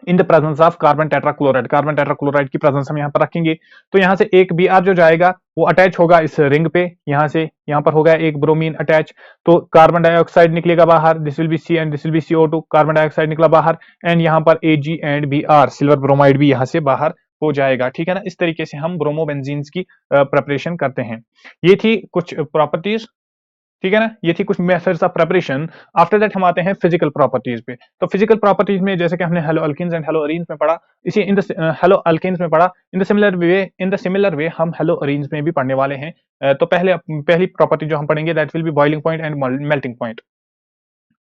इन the presence of carbon tetrachloride की प्रेजेंस हम यहाँ पर रखेंगे। तो यहाँ से एक Br जो जाएगा वो अटैच होगा इस रिंग पे, यहाँ से यहाँ पर होगा एक ब्रोमीन अटैच, तो कार्बन डाइऑक्साइड निकलेगा बाहर, this will be c and this will be CO2, carbon dioxide निकला बाहर, एंड यहाँ पर Ag and Br silver bromide भी यहाँ से बाहर हो जाएगा। ठीक है ना, इस तरीके से हम ब्रोमोबेंजीन्स की प्रिपरेशन करते हैं। ये थी कुछ प्रॉपर्टीज, ठीक है ना, ये थी कुछ methods of preparation. After that हम आते हैं फिजिकल प्रॉपर्टीज पे। तो फिजिकल प्रॉपर्टीज में जैसे कि हमने haloalkynes and haloarenes में पढ़ा, इसी इन द हेलो अल्किन्स में पढ़ा, इन द सिमिलर वे हम हेलो अरीन्स में भी पढ़ने वाले हैं। तो पहली प्रॉपर्टी जो हम पढ़ेंगे that will be boiling point and melting point.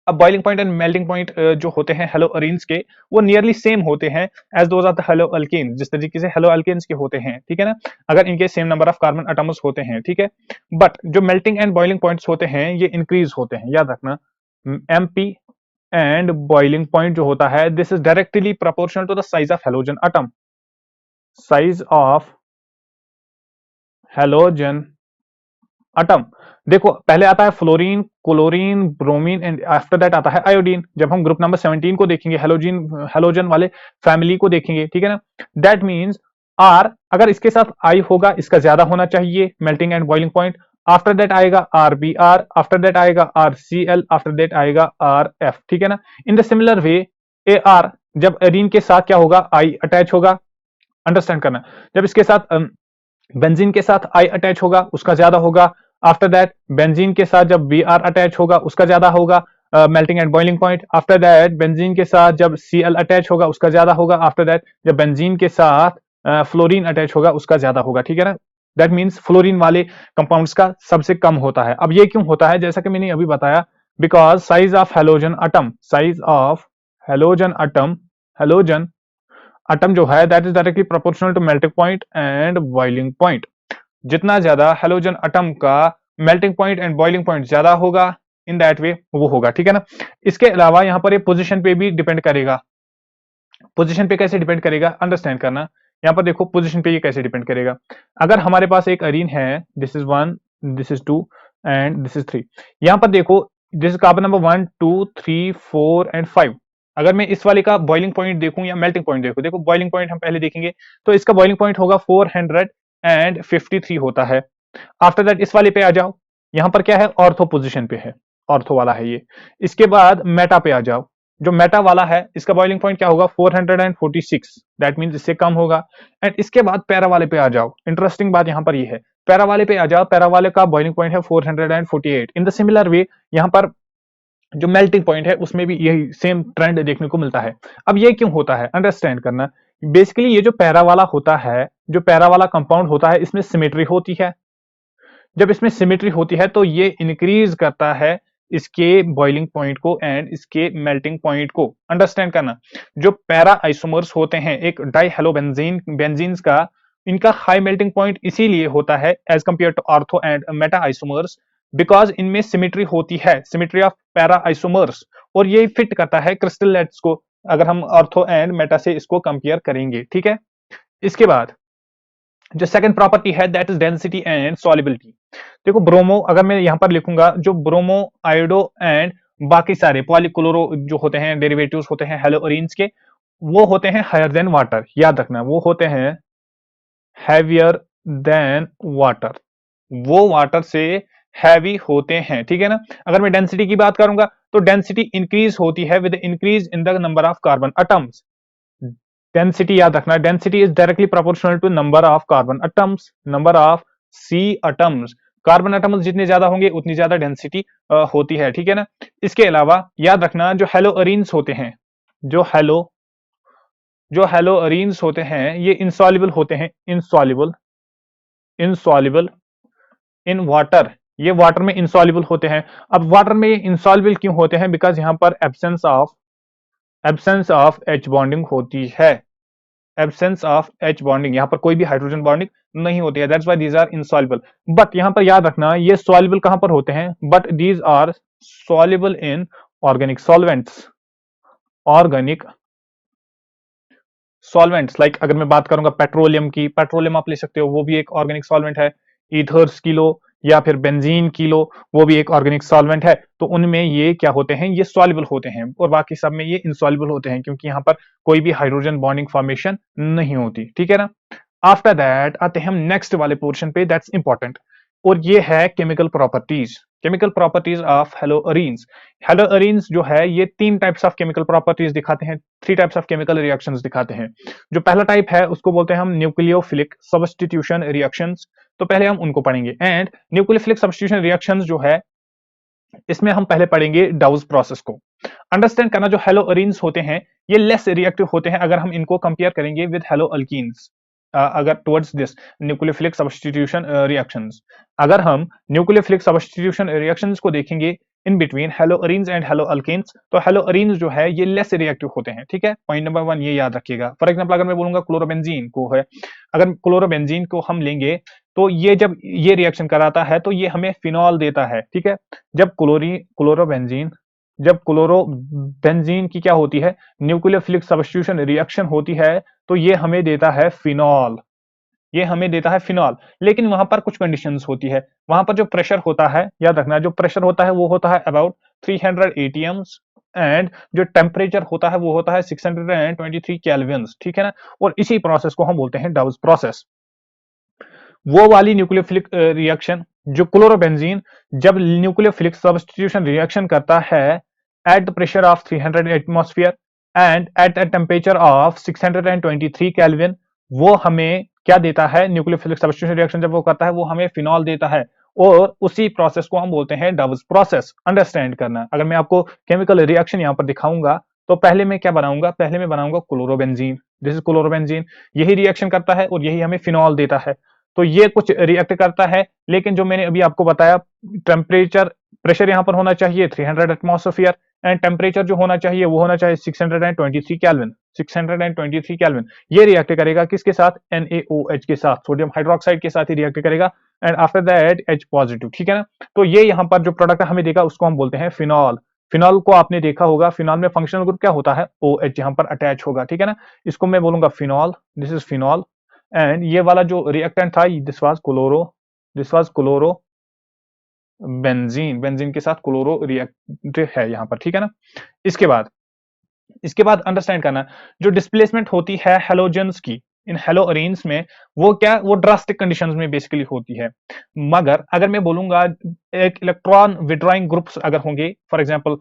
अब boiling point and melting point जो होते हैं हेलो अरीन्स के, वो नियरली सेम होते हैं as those are the haloalkanes, जिस तरीके से हेलो अल्केन्स के होते हैं। ठीक है ना, अगर इनके same number of carbon atoms होते हैं। ठीक है, बट जो मेल्टिंग एंड बॉइलिंग पॉइंट्स होते हैं ये इंक्रीज होते हैं, याद रखना। एमपी एंड बॉइलिंग पॉइंट जो होता है this is directly proportional to the size of halogen atom, size of halogen atom. देखो पहले आता है fluorine, chlorine, bromine and after that आता है आयोडीन। जब हम ग्रुप नंबर 17 को देखेंगे, हेलोजन वाले फैमिली को देखेंगे, ठीक है ना, दैट मींस आर अगर इसके साथ आई होगा इसका ज्यादा होना चाहिए melting and boiling point. After that आएगा RBr, आफ्टर दैट आएगा RCl, आफ्टर दैट आएगा RF। ठीक है ना, इन द सिमिलर वे AR जब एरीन के साथ क्या होगा, आई अटैच होगा। अंडरस्टैंड करना, जब इसके साथ बेंजीन के साथ आई अटैच होगा उसका ज्यादा होगा। आफ्टर दैट बेंजीन के साथ जब Br अटैच होगा उसका ज्यादा होगा melting and boiling point. After that benzene के साथ जब Cl अटैच होगा उसका ज्यादा होगा। आफ्टर दैट जब बेंजीन के साथ फ्लोरीन अटैच होगा उसका ज्यादा होगा। ठीक है ना, दैट मीन्स फ्लोरीन वाले कंपाउंड्स का सबसे कम होता है। अब ये क्यों होता है, जैसा कि मैंने अभी बताया, because size of halogen atom, size of halogen atom, halogen atom जो है that is directly proportional to melting point and boiling point. जितना ज्यादा हेलोजन एटम का melting point and boiling point ज्यादा होगा, इन दैट वे वो होगा। ठीक है ना, इसके अलावा यहां पर ये पोजीशन पे भी डिपेंड करेगा। पोजीशन पे कैसे डिपेंड करेगा, अंडरस्टैंड करना। यहां पर देखो पोजीशन पे ये कैसे डिपेंड करेगा। अगर हमारे पास एक अरीन है, this is 1, this is 2 and this is 3। यहां पर देखो this is carbon number 1 2 3 4 and 5। अगर मैं इस वाले का बॉइलिंग पॉइंट देखूं या मेल्टिंग पॉइंट देखूं, देखो बॉइलिंग पॉइंट हम पहले देखेंगे, तो इसका बॉइलिंग पॉइंट होगा 453 होता है। आफ्टर दैट इस वाले पे आ जाओ, यहां पर क्या है, ऑर्थो पोजीशन पे है, ऑर्थो वाला है ये। इसके बाद मेटा पे आ जाओ, जो मेटा वाला है इसका बॉइलिंग पॉइंट क्या होगा, 446, दैट मींस इससे कम होगा। एंड इसके बाद पैरा वाले पे आ जाओ, इंटरेस्टिंग बात यहां पर ये है, पैरा वाले पे आ जाओ, पैरा वाले का बॉइलिंग पॉइंट है 448। इन द सिमिलर वे यहां पर जो मेल्टिंग पॉइंट है उसमें भी यही सेम ट्रेंड देखने को मिलता है। अब ये क्यों होता है, अंडरस्टैंड करना। बेसिकली ये जो पैरा वाला होता है, जो पैरा वाला कंपाउंड होता है, इसमें सिमेट्री होती है। जब इसमें सिमेट्री होती है तो ये इंक्रीज करता है इसके बॉइलिंग पॉइंट को एंड इसके मेल्टिंग पॉइंट को। अंडरस्टैंड करना, जो पैरा आइसोमर्स होते हैं एक डाई हेलो बेंजीन्स का, इनका हाई मेल्टिंग पॉइंट इसीलिए होता है as compare to ortho and meta isomers, because इनमें सिमेट्री होती है, सिमेट्री ऑफ पैरा आइसोमर्स, और ये फिट करता है क्रिस्टलेट्स को, अगर हम ऑर्थो एंड मेटा से इसको कंपेयर करेंगे। ठीक है, इसके बाद जो सेकंड प्रॉपर्टी है that is density and solubility. देखो ब्रोमो अगर मैं यहां पर लिखूंगा, जो ब्रोमो आयोडो एंड बाकी सारे पॉलीक्लोरो जो होते हैं डेरिवेटिव्स होते हैं हेलोअरीन्स के, वो होते हैं हायर देन वाटर। याद रखना, वो होते हैं हैवियर देन वाटर, वो वाटर से हैवी होते हैं। ठीक है ना, अगर मैं डेंसिटी की बात करूंगा तो डेंसिटी इंक्रीज होती है with increase in the number of carbon atoms. Density याद रखना, density is directly proportional to number of carbon atoms, number of C atoms. Carbon atoms जितने ज्यादा होंगे उतनी ज्यादा डेंसिटी होती है। ठीक है ना, इसके अलावा याद रखना जो हेलोअरीन्स होते हैं, जो हेलोअरीन्स होते हैं ये इंसॉल्युबल होते हैं, इनसॉल्युबल इन वाटर, ये वाटर में इंसॉल्युबल होते हैं। अब वाटर में ये इंसॉल्युबल क्यों होते हैं, बिकॉज यहां पर एब्सेंस ऑफ एच बॉन्डिंग होती है, एब्सेंस ऑफ एच बॉन्डिंग, यहां पर कोई भी हाइड्रोजन बॉन्डिंग नहीं होती है, that's why these are insoluble. But यहां पर याद रखना ये सॉल्युबल कहां पर होते हैं, but these are soluble in organic solvents, organic solvents. Like अगर मैं बात करूंगा पेट्रोलियम की, पेट्रोलियम आप ले सकते हो, वो भी एक ऑर्गेनिक सॉल्वेंट है। ईथर्स की लो, या फिर बेंजीन की लो, वो भी एक ऑर्गेनिक सॉल्वेंट है, तो उनमें ये क्या होते हैं, ये सॉल्युबल होते हैं, और बाकी सब में ये इनसॉल्युबल होते हैं, क्योंकि यहाँ पर कोई भी हाइड्रोजन बॉन्डिंग फॉर्मेशन नहीं होती, ठीक है ना। आफ्टर दैट आते हैं हम नेक्स्ट वाले पोर्शन पे, दैट्स इंपॉर्टेंट, और ये है chemical properties. Chemical properties of haloarenes. Haloarenes जो है ये तीन टाइप्स ऑफ केमिकल प्रॉपर्टीज दिखाते हैं, three types of chemical reactions दिखाते हैं। जो पहला टाइप है उसको बोलते हैं हम न्यूक्लियोफिलिक सब्स्टिट्यूशन रिएक्शंस, तो पहले हम उनको पढ़ेंगे। एंड न्यूक्लियोफिलिक सब्स्टिट्यूशन रिएक्शंस जो है इसमें हम पहले पढ़ेंगे डाउस प्रोसेस को। अंडरस्टैंड करना, जो हेलोअरीन्स होते हैं ये लेस रिएक्टिव होते हैं अगर हम इनको कंपेयर करेंगे विद हेलोअल्कीन्स। अगर towards this nucleophilic substitution reactions, अगर हम न्यूक्लियोफिलिक सब्स्टिट्यूशन रिएक्शंस को देखेंगे इन बिटवीन हेलोअरीन्स एंड हेलोअल्केन्स, तो हेलोअरीन्स जो है ये लेस रिएक्टिव होते हैं, ठीक है। पॉइंट नंबर 1 ये याद रखिएगा। फॉर एग्जांपल अगर मैं बोलूंगा क्लोरोबेंजीन को है, अगर क्लोरोबेंजीन को हम लेंगे तो ये जब ये रिएक्शन कराता है तो ये हमें फिनॉल देता है, ठीक है। जब क्लोरोबेंजीन, जब क्लोरोबेंजीन की क्या होती है, न्यूक्लियोफिलिक सब्स्टिट्यूशन रिएक्शन होती है, तो ये हमें देता है फिनॉल, ये हमें देता है फिनॉल। लेकिन वहां पर कुछ कंडीशंस होती है, वहां पर जो प्रेशर होता है, याद रखना, जो प्रेशर होता है वो होता है अबाउट 300 एटीएम्स, एंड जो टेम्परेचर होता है वो होता है 623 केल्विन्स, ठीक है ना। और इसी प्रोसेस को हम बोलते हैं डाउस प्रोसेस। वो वाली न्यूक्लियोफिलिक रिएक्शन जो क्लोरोबेंजीन जब न्यूक्लियोफिलिक सब्स्टिट्यूशन रिएक्शन करता है at the pressure of 300 atmosphere and at a temperature of 623 kelvin, वो हमें क्या देता है, न्यूक्लियोफिलिक सब्स्टिट्यूशन रिएक्शन जब वो करता है वो हमें फिनॉल देता है, और उसी प्रोसेस को हम बोलते हैं डाउस प्रोसेस। अंडरस्टैंड करना, अगर मैं आपको केमिकल रिएक्शन यहां पर दिखाऊंगा तो पहले मैं क्या बनाऊंगा, पहले मैं बनाऊंगा क्लोरोबेंजीन, दिस इज क्लोरोबेंजीन, यही रिएक्शन करता है और यही हमें फिनॉल देता है। तो ये कुछ रिएक्ट करता है, लेकिन जो मैंने अभी आपको बताया, टेम्परेचर, प्रेशर यहां पर होना चाहिए 300 एटमॉस्फेयर, एंड टेम्परेचर जो होना चाहिए वो होना चाहिए 623 केल्विन, 623 केल्विन। ये रिएक्ट करेगा किसके साथ, NaOH के साथ, सोडियम हाइड्रोक्साइड के साथ ही रिएक्ट करेगा, and after that H positive, ठीक है ना। तो ये यहाँ पर जो प्रोडक्ट हमें देगा उसको हम बोलते हैं फिनॉल। फिनॉल को आपने देखा होगा, फिनॉल में फंक्शनल ग्रुप क्या होता है, OH यहाँ पर अटैच होगा, ठीक है ना। इसको मैं बोलूंगा phenol, this is phenol, and ये वाला जो रिएक्टेंट था this was chloro benzene, benzene के साथ क्लोरो रिएक्ट है यहाँ पर, ठीक है ना। इसके बाद इसके बाद अंडरस्टैंड करना, जो डिस्प्लेसमेंट होती है हेलोजेंस की इन हेलोअरीन्स में, वो क्या, वो ड्रास्टिक कंडीशंस में बेसिकली होती है। मगर अगर मैं बोलूंगा एक इलेक्ट्रॉन विड्रॉइंग ग्रुप्स अगर होंगे, फॉर एग्जांपल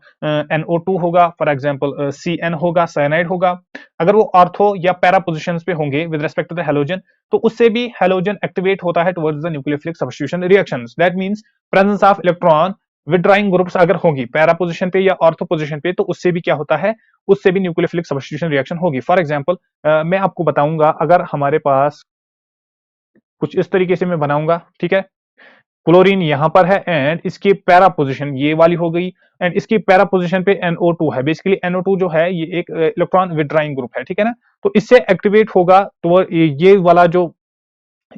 NO2 होगा, फॉर एग्जांपल CN होगा, साइनाइड होगा, अगर वो ऑर्थो या पैरा पोजिशन पे होंगे with respect to the halogen, तो उससे भी हेलोजन एक्टिवेट होता है towards the nucleophilic substitution reactions. That means presence of electron withdrawing groups अगर होगी पैरा पोजिशन पे या ऑर्थो पोजिशन पे, तो उससे भी क्या होता है, उससे भी न्यूक्लियोफिलिक सब्स्टिट्यूशन रिएक्शन होगी। फॉर एग्जांपल मैं आपको बताऊंगा, अगर हमारे पास कुछ इस तरीके से मैं बनाऊंगा, ठीक है, क्लोरीन यहां पर है एंड इसकी पैरा पोजीशन ये वाली हो गई, एंड इसकी पैरा पोजीशन पे NO2 है। बेसिकली NO2 जो है ये एक इलेक्ट्रॉन विड्रॉइंग ग्रुप है, ठीक है ना। तो इससे एक्टिवेट होगा तो ये वाला जो,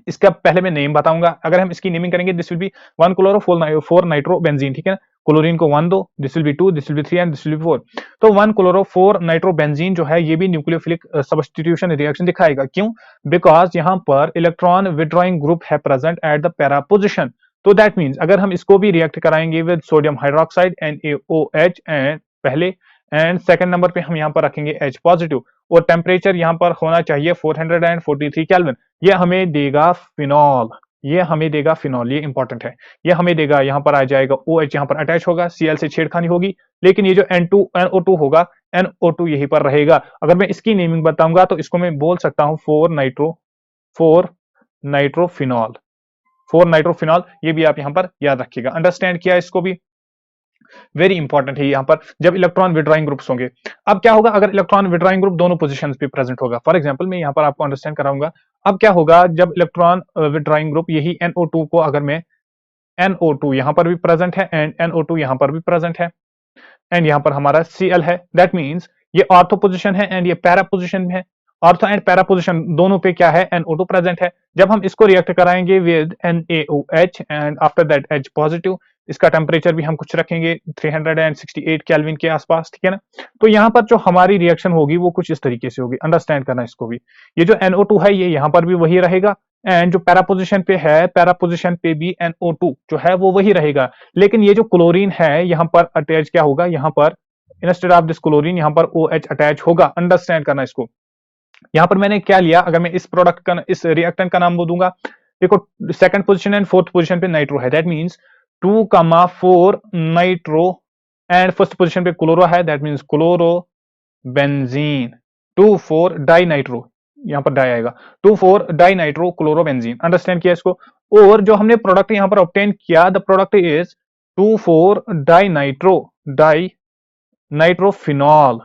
इसका पहले मैं नेम बताऊंगा, अगर हम इसकी नेमिंग करेंगे, this will be 1 chloro 4 nitro benzene, ठीक है ना। क्लोरीन को 1 दो, this will B 2, this will B 3 and this will be 4। तो 1 क्लोरो 4 नाइट्रो बेंजीन जो है ये भी न्यूक्लियोफिलिक सब्स्टिट्यूशन रिएक्शन दिखाएगा। क्यों, बिकॉज यहां पर इलेक्ट्रॉन विड्रॉइंग ग्रुप है present at the para position. तो दैट मीन्स अगर हम इसको भी रिएक्ट कराएंगे with sodium hydroxide NaOH, and पहले एंड सेकंड नंबर पे हम यहां पर रखेंगे H पॉजिटिव, और टेम्परेचर यहां पर होना चाहिए 443 केल्विन, ये हमें देगा फिनॉल, ये हमें देगा फिनॉल, ये इंपॉर्टेंट है। ये हमें देगा, यहां पर आ जाएगा OH, यहां पर अटैच होगा, Cl से छेड़खानी होगी, लेकिन ये जो NO2 होगा, NO2 यहीं पर रहेगा। अगर मैं इसकी नेमिंग बताऊंगा तो इसको मैं बोल सकता हूं 4 नाइट्रोफिनॉल, 4 नाइट्रोफिनॉल, ये भी आप यहां पर याद रखिएगा। अंडरस्टैंड किया इसको भी, वेरी इंपॉर्टेंट है यहाँ पर जब इलेक्ट्रॉन विड्रॉइंग ग्रुप्स होंगे। अब क्या होगा, अगर इलेक्ट्रॉन विड्रॉइंग ग्रुप दोनों पोजीशंस पे प्रेजेंट होगा, फॉर एग्जांपल मैं यहाँ पर आपको अंडरस्टैंड कराऊंगा। अब क्या होगा, जब इलेक्ट्रॉन विड्रॉइंग ग्रुप यही NO2 को, अगर मैं NO2 यहाँ पर भी प्रेजेंट है एंड NO2 यहाँ पर भी प्रेजेंट है, एंड यहाँ पर हमारा Cl है, दैट मीन्स ये ऑर्थो पोजिशन है एंड ये पैरा पोजिशन में है। ऑर्थो एंड पैरा पोजिशन दोनों पे क्या है, NO2 प्रेजेंट है। जब हम इसको रिएक्ट कराएंगे with NaOH and after that H positive, इसका टेम्परेचर भी हम कुछ रखेंगे 368 केल्विन के आसपास, ठीक है ना। तो यहाँ पर जो हमारी रिएक्शन होगी वो कुछ इस तरीके से होगी, अंडरस्टैंड करना इसको भी। ये जो NO2 है ये यहाँ पर भी वही रहेगा, एंड जो पैरा पोजीशन पे है, पैरा पोजीशन पे भी NO2 जो है वो वही रहेगा, लेकिन ये जो क्लोरीन है यहाँ पर अटैच क्या होगा, यहाँ पर इंस्टेड ऑफ दिस क्लोरीन यहाँ पर OH अटैच होगा। अंडरस्टैंड करना इसको। यहाँ पर मैंने क्या लिया, अगर मैं इस प्रोडक्ट का, इस रिएक्टेंट का नाम बोलूंगा, देखो second position and fourth position पे नाइट्रो है, that means 2,4 nitro, and first position पे क्लोरो है, that means chloro benzene, 2,4 di nitro, यहां पर डाई आएगा, 2,4 di nitro chloro benzene. Understand किया इसको। और जो हमने प्रोडक्ट यहां पर ऑब्टेन किया, the product is 2,4 di nitro, di nitrophenol.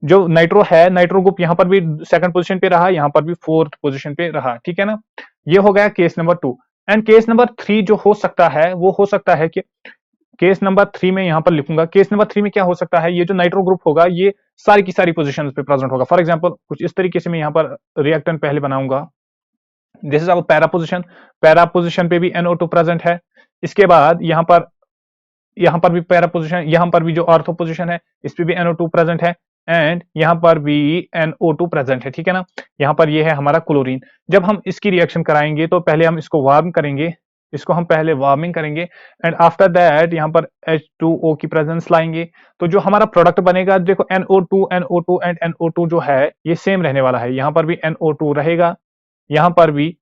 जो नाइट्रो है, नाइट्रो ग्रुप यहां पर भी सेकंड पोजीशन पे रहा, यहां पर भी फोर्थ पोजीशन पे रहा, ठीक है ना। ये हो गया case number 2। And case number 3 जो हो सकता है, वो हो सकता है कि केस नंबर 3 में यहां पर लिखूंगा, केस नंबर 3 में क्या हो सकता है, ये जो नाइट्रो ग्रुप होगा ये सारी की सारी पोजीशन पे प्रेजेंट होगा। फॉर एग्जाम्पल कुछ इस तरीके से मैं यहाँ पर रिएक्टेंट पहले बनाऊंगा, this is our para position पे भी NO2 प्रेजेंट है। इसके बाद यहाँ पर भी पैरा पोजीशन, यहाँ पर भी जो ऑर्थो पोजीशन है इस पे भी NO2 प्रेजेंट है, एंड यहाँ पर भी NO2 प्रेजेंट है, ठीक है ना। यहाँ पर ये है हमारा क्लोरीन। जब हम इसकी रिएक्शन कराएंगे तो पहले हम इसको वार्म करेंगे, इसको हम पहले वार्मिंग करेंगे, एंड आफ्टर दैट यहाँ पर H2O की प्रेजेंस लाएंगे। तो जो हमारा प्रोडक्ट बनेगा, देखो NO2 एंड NO2 जो है ये सेम रहने वाला है। यहाँ पर भी NO2 रहेगा, यहाँ पर भी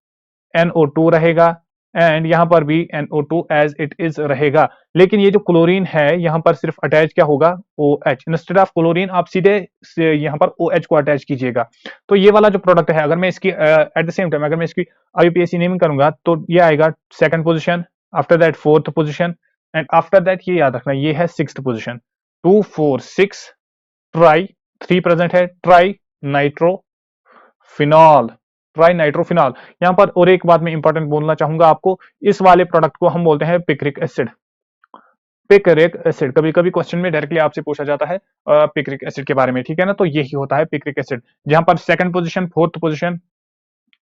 NO2 रहेगा, एंड यहां पर भी NO2 एज इट इज रहेगा। लेकिन ये जो क्लोरीन है यहाँ पर सिर्फ अटैच क्या होगा, OH। इंस्टेड ऑफ क्लोरीन आप सीधे यहाँ पर OH को अटैच कीजिएगा। तो ये वाला जो प्रोडक्ट है, अगर मैं इसकी एट द सेम टाइम अगर मैं इसकी IUPAC नेमिंग करूंगा तो ये आएगा second position, after that fourth position, and after that ये याद रखना ये है सिक्स्थ पोजीशन। 2, 4, 6 ट्राई, 3 प्रेजेंट है, ट्राई नाइट्रोफिनॉल, ट्राई नाइट्रोफिनॉल। यहां पर और एक बात मैं इंपॉर्टेंट बोलना चाहूंगा आपको, इस वाले प्रोडक्ट को हम बोलते हैं पिक्रिक एसिड। पिक्रिक एसिड कभी कभी क्वेश्चन में डायरेक्टली आपसे पूछा जाता है पिक्रिक एसिड के बारे में, ठीक है ना। तो यही होता है पिक्रिक एसिड, जहां पर second position, fourth position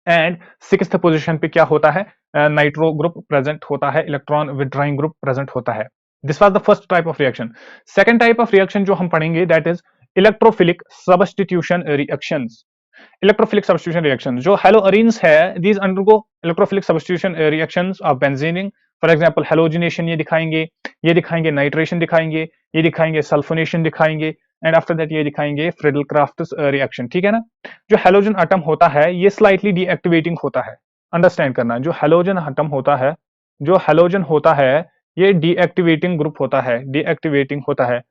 and sixth position पे क्या होता है, नाइट्रो ग्रुप प्रेजेंट होता है, इलेक्ट्रॉन विड्रॉइंग ग्रुप प्रेजेंट होता है। This was the first type of reaction. Second type of reaction जो हम पढ़ेंगे that is electrophilic substitution reactions. Electrophilic substitution reaction जो हेलोअरीन्स है, these undergo electrophilic substitution reactions of बेंजीनिंग। For example halogenation ये दिखाएंगे nitration दिखाएंगे, ये दिखाएंगे सल्फोनेशन दिखाएंगे, एंड आफ्टर दैट ये दिखाएंगे फ्रिडल क्राफ्ट रिएक्शन, ठीक है ना। जो हेलोजन एटम होता है ये स्लाइटली डीएक्टिवेटिंग होता है। अंडरस्टैंड करना, जो हेलोजन एटम होता है, जो हेलोजन होता है ये डीएक्टिवेटिंग ग्रुप होता है, डीएक्टिवेटिंग होता है।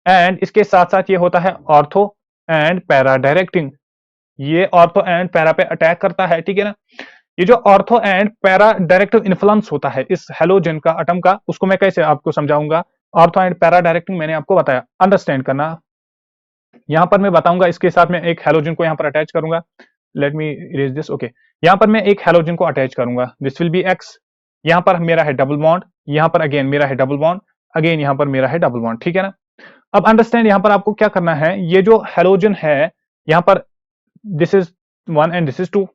एंड इसके साथ साथ ये होता है ऑर्थो एंड पैरा डायरेक्टिंग, ये ऑर्थो एंड पैरा पे अटैक करता है, ठीक है ना। ये जो ortho and para directive influence होता है इस हेलोजन का एटम का, उसको मैं कैसे आपको समझाऊंगा। ऑर्थो एंड पैरा डायरेक्टिंग मैंने आपको बताया, अंडरस्टैंड करना। यहां पर मैं बताऊंगा, इसके साथ में एक हेलोजन को यहां पर अटैच करूंगा, let me erase this, okay. यहां पर मैं एक हेलोजन को अटैच करूंगा, दिस विल बी एक्स। यहां पर मेरा है डबल बॉन्ड, यहां पर अगेन मेरा है डबल बॉन्ड, अगेन यहां पर मेरा है डबल बॉन्ड, ठीक है ना। अब अंडरस्टैंड, यहां पर आपको क्या करना है, ये जो हेलोजन है यहां पर this is 1 and this is 2,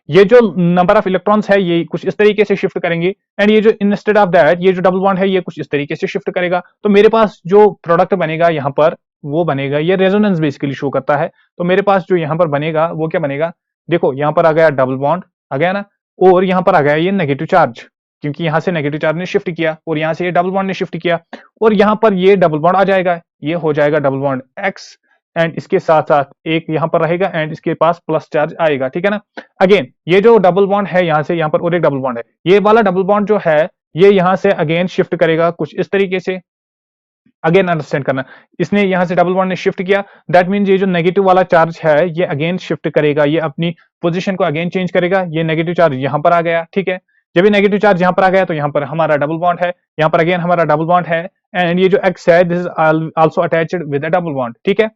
ये जो नंबर ऑफ इलेक्ट्रॉन्स है ये कुछ इस तरीके से शिफ्ट करेंगे, एंड ये जो इंस्टेड ऑफ दैट ये जो डबल बॉन्ड है ये कुछ इस तरीके से शिफ्ट करेगा। तो मेरे पास जो प्रोडक्ट बनेगा यहाँ पर वो बनेगा, ये रेजोनेंस बेसिकली शो करता है। तो मेरे पास जो यहाँ पर बनेगा वो क्या बनेगा, देखो यहाँ पर आ गया डबल बॉन्ड, आ गया ना, और यहाँ पर आ गया ये नेगेटिव चार्ज, क्योंकि यहाँ से नेगेटिव चार्ज ने शिफ्ट किया और यहाँ से ये डबल बॉन्ड ने शिफ्ट किया, और यहाँ पर ये डबल बॉन्ड आ जाएगा, ये हो जाएगा डबल बॉन्ड एक्स, एंड इसके साथ साथ एक यहां पर रहेगा एंड इसके पास प्लस चार्ज आएगा, ठीक है ना। अगेन ये जो डबल बॉन्ड है यहां से यहां पर और एक डबल बॉन्ड है, ये वाला डबल बॉन्ड जो है ये यहां से अगेन शिफ्ट करेगा कुछ इस तरीके से। अगेन अंडरस्टैंड करना, इसने यहां से डबल बॉन्ड ने शिफ्ट किया, दैट मींस ये जो नेगेटिव वाला चार्ज है ये अगेन शिफ्ट करेगा, ये अपनी पोजीशन को अगेन चेंज करेगा, ये नेगेटिव चार्ज यहां पर आ गया, ठीक है। जब ये नेगेटिव चार्ज यहां पर आ गया तो यहां पर हमारा डबल बॉन्ड है, यहां पर अगेन हमारा डबल बॉन्ड है, एंड ये जो एक्स है this is also attached with a double bond, ठीक है।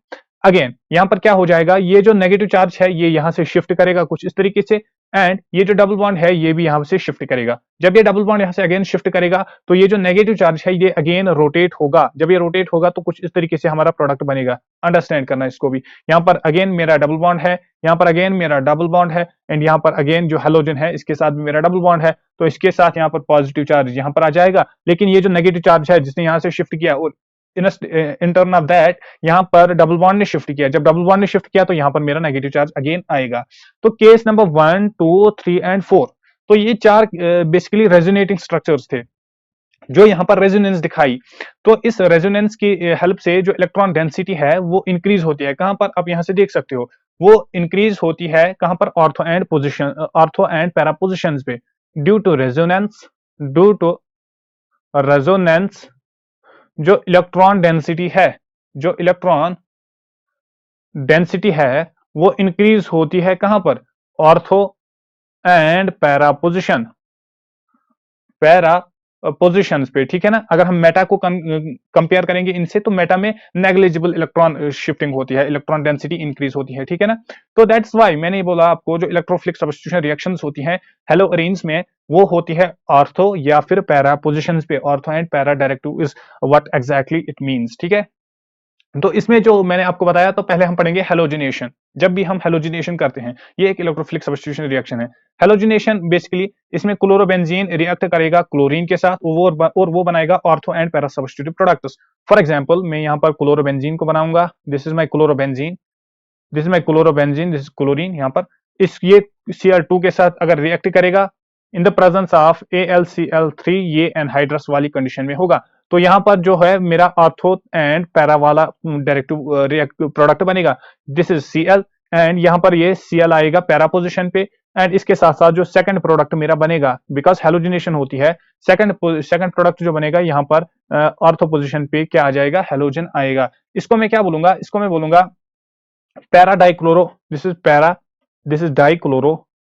अगेन यहां पर क्या हो जाएगा, ये जो नेगेटिव चार्ज है ये यहां से शिफ्ट करेगा कुछ इस तरीके से, एंड ये जो डबल बॉन्ड है ये भी यहां से शिफ्ट करेगा। जब ये डबल बॉन्ड यहां से अगेन शिफ्ट करेगा तो ये जो नेगेटिव चार्ज है ये अगेन रोटेट होगा, जब ये रोटेट होगा तो कुछ इस तरीके से हमारा प्रोडक्ट बनेगा। अंडरस्टैंड करना इसको भी, यहां पर अगेन मेरा डबल बॉन्ड है, यहां पर अगेन मेरा डबल बॉन्ड है, एंड यहां पर अगेन जो हेलोजन है इसके साथ भी मेरा डबल बॉन्ड है, तो इसके साथ यहां पर पॉजिटिव चार्ज यहां पर आ जाएगा। लेकिन ये जो नेगेटिव चार्ज है जिसने यहां से शिफ्ट किया और इन टर्न ऑफ दैट यहाँ पर डबल बॉन्ड ने शिफ्ट किया, जब डबल बॉन्ड ने शिफ्ट किया तो यहाँ पर मेरा नेगेटिव चार्ज अगेन आएगा। तो केस नंबर 1, 2, 3 एंड 4, तो ये चार बेसिकली रेजोनेटिंग स्ट्रक्चर्स थे जो यहाँ पर रेजोनेंस दिखाई। तो इस रेजोनेंस की हेल्प से जो इलेक्ट्रॉन डेंसिटी है वो इंक्रीज होती है। कहां पर आप यहां से देख सकते हो, वो इंक्रीज होती है कहां पर, ऑर्थो एंड पैरा पोजिशंस पे, due to resonance. Due to resonance जो इलेक्ट्रॉन डेंसिटी है, जो इलेक्ट्रॉन डेंसिटी है वो इंक्रीज होती है कहां पर, ऑर्थो एंड पैरा पोजिशंस पे, ठीक है ना। अगर हम मेटा को कंपेयर करेंगे इनसे, तो मेटा में नेग्लिजिबल इलेक्ट्रॉन शिफ्टिंग होती है, इलेक्ट्रॉन डेंसिटी इंक्रीज होती है, ठीक है ना। तो दैट्स वाई मैंने बोला आपको, जो इलेक्ट्रोफिलिक सब्स्टिट्यूशन रिएक्शंस होती हैं हेलो अरेन्स में, वो होती है ऑर्थो या फिर पैरा पोजिशंस पे। Ortho and para directive is what exactly it means, ठीक है। तो इसमें जो मैंने आपको बताया, तो पहले हम पढ़ेंगे हेलोजिनेशन। जब भी हम हेलोजिनेशन करते हैं, ये एक इलेक्ट्रोफिलिक सब्स्टिट्यूशन रिएक्शन है। हेलोजिनेशन बेसिकली इसमें क्लोरोबेंजीन रिएक्ट करेगा क्लोरीन के साथ, और वो बनाएगा ortho and para substitutive products. For example मैं यहाँ पर क्लोरोबेंजीन को बनाऊंगा, this is my chlorobenzene, this is my chlorobenzene, this is chlorine. यहाँ पर इस ये Cl2 के साथ अगर रिएक्ट करेगा इन द प्रेजेंस ऑफ AlCl3, ये एनहाइड्रस वाली कंडीशन में होगा। तो यहां पर जो है मेरा ऑर्थो एंड पैरा वाला डायरेक्टिव रिएक्टिव प्रोडक्ट बनेगा, दिस इज Cl, एंड यहां पर ये Cl आएगा पैरा पोजिशन पे, एंड इसके साथ साथ जो सेकंड प्रोडक्ट मेरा बनेगा, बिकॉज हेलोजिनेशन होती है, सेकंड प्रोडक्ट जो बनेगा यहाँ पर ऑर्थो पोजिशन पे क्या आ जाएगा, हेलोजन आएगा। इसको मैं क्या बोलूंगा, इसको मैं बोलूंगा para dichloro, this is para, this is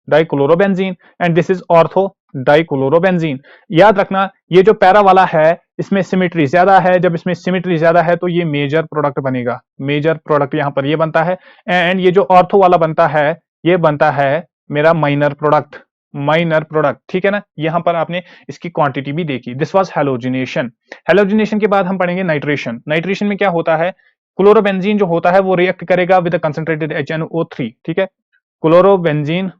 dichlorobenzene, and this is ortho dichlorobenzene. याद रखना ये जो पैरा वाला है इसमें सिमेट्री ज्यादा है, जब इसमें सिमेट्री ज्यादा है तो ये मेजर प्रोडक्ट बनेगा, मेजर प्रोडक्ट यहां पर ये बनता है। एंड ये जो ऑर्थो वाला बनता है, ये बनता है मेरा माइनर प्रोडक्ट, ठीक है ना। यहां पर आपने इसकी क्वांटिटी भी देखी, दिस वाज हेलोजिनेशन। हेलोजिनेशन के बाद हम पढ़ेंगे नाइट्रेशन। नाइट्रेशन में क्या होता है, क्लोरोबेंजीन जो होता है वो रिएक्ट करेगा विद कंसंट्रेटेड HNO3, ठीक है। क्लोरोबेंजीन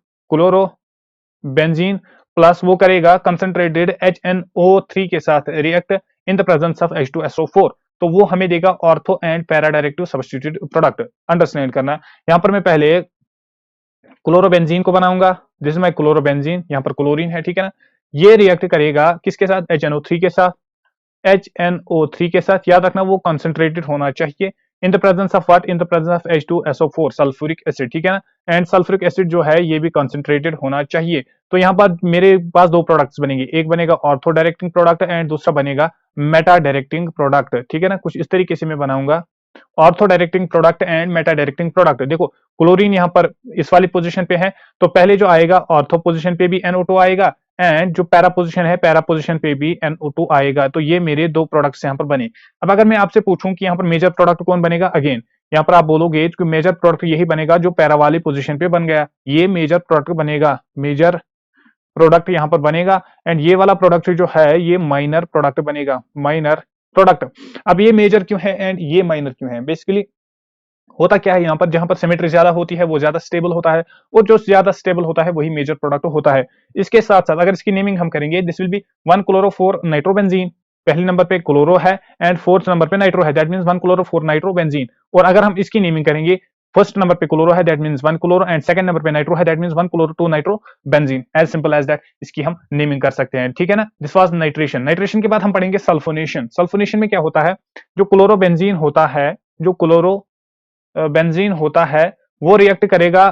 प्लस वो करेगा कंसंट्रेटेड HNO3 के साथ react in the presence of H2SO4, तो वो हमें देगा ortho and para directive substitute product. Understand करना, यहां पर मैं पहले क्लोरोबेंजीन को बनाऊंगा, दिस इज माय क्लोरोबेंजीन, यहां पर क्लोरीन है, ठीक है ना। ये रिएक्ट करेगा किसके साथ, HNO3 के साथ, HNO3 के साथ। याद रखना वो कंसंट्रेटेड होना चाहिए इन the presence of what, in the presence of H2SO4, sulphuric acid, ठीक है ना। एंड सल्फ्यूरिक एसिड जो है ये भी कंसंट्रेटेड होना चाहिए। तो यहाँ पर मेरे पास दो प्रोडक्ट्स बनेंगे, एक बनेगा ऑर्थो डायरेक्टिंग प्रोडक्ट एंड दूसरा बनेगा मेटा डायरेक्टिंग प्रोडक्ट, ठीक है ना। कुछ इस तरीके से मैं बनाऊंगा, ortho directing product and Meta directing product. देखो क्लोरीन यहाँ पर इस वाली पोजीशन पे है, तो पहले जो आएगा ऑर्थो पोजीशन पे भी NO2 आएगा, एंड जो पैरा पोजीशन है पैरा पोजीशन पे भी NO2 आएगा। तो ये मेरे दो प्रोडक्ट्स यहाँ पर बने। अब अगर मैं आपसे पूछूं कि यहाँ पर मेजर प्रोडक्ट कौन बनेगा, अगेन यहाँ पर आप बोलोगे कि मेजर प्रोडक्ट यही बनेगा जो पैरा वाली पोजीशन पे बन गया, ये मेजर प्रोडक्ट बनेगा, मेजर प्रोडक्ट यहाँ पर बनेगा। एंड ये वाला प्रोडक्ट जो है ये माइनर प्रोडक्ट बनेगा, माइनर प्रोडक्ट। अब ये मेजर क्यों है एंड ये माइनर क्यों है, बेसिकली होता क्या है, यहाँ पर जहां पर सिमेट्री ज्यादा होती है वो ज्यादा स्टेबल होता है, और जो ज्यादा स्टेबल होता है वही मेजर प्रोडक्ट होता है। इसके साथ साथ अगर इसकी नेमिंग हम करेंगे, this will be 1 chloro 4 nitrobenzene, पहले नंबर पे क्लोरो है एंड फोर्थ नंबर पे नाइट्रो है, दैट मींस 1 क्लोरो 4 नाइट्रोबेंजीन। और अगर हम इसकी नेमिंग करेंगे, फर्स्ट नंबर पे क्लोरो है that means 1 chloro, and second नंबर पे नाइट्रो है that means 1 chloro 2 nitrobenzene, as simple as that इसकी हम नेमिंग कर सकते हैं, ठीक है ना। This was nitration. नाइट्रेशन के बाद हम पढ़ेंगे सल्फोनेशन। सल्फोनेशन में क्या होता है, जो क्लोरोबेंजीन होता है, जो क्लोरो बेंजीन होता है वो रिएक्ट करेगा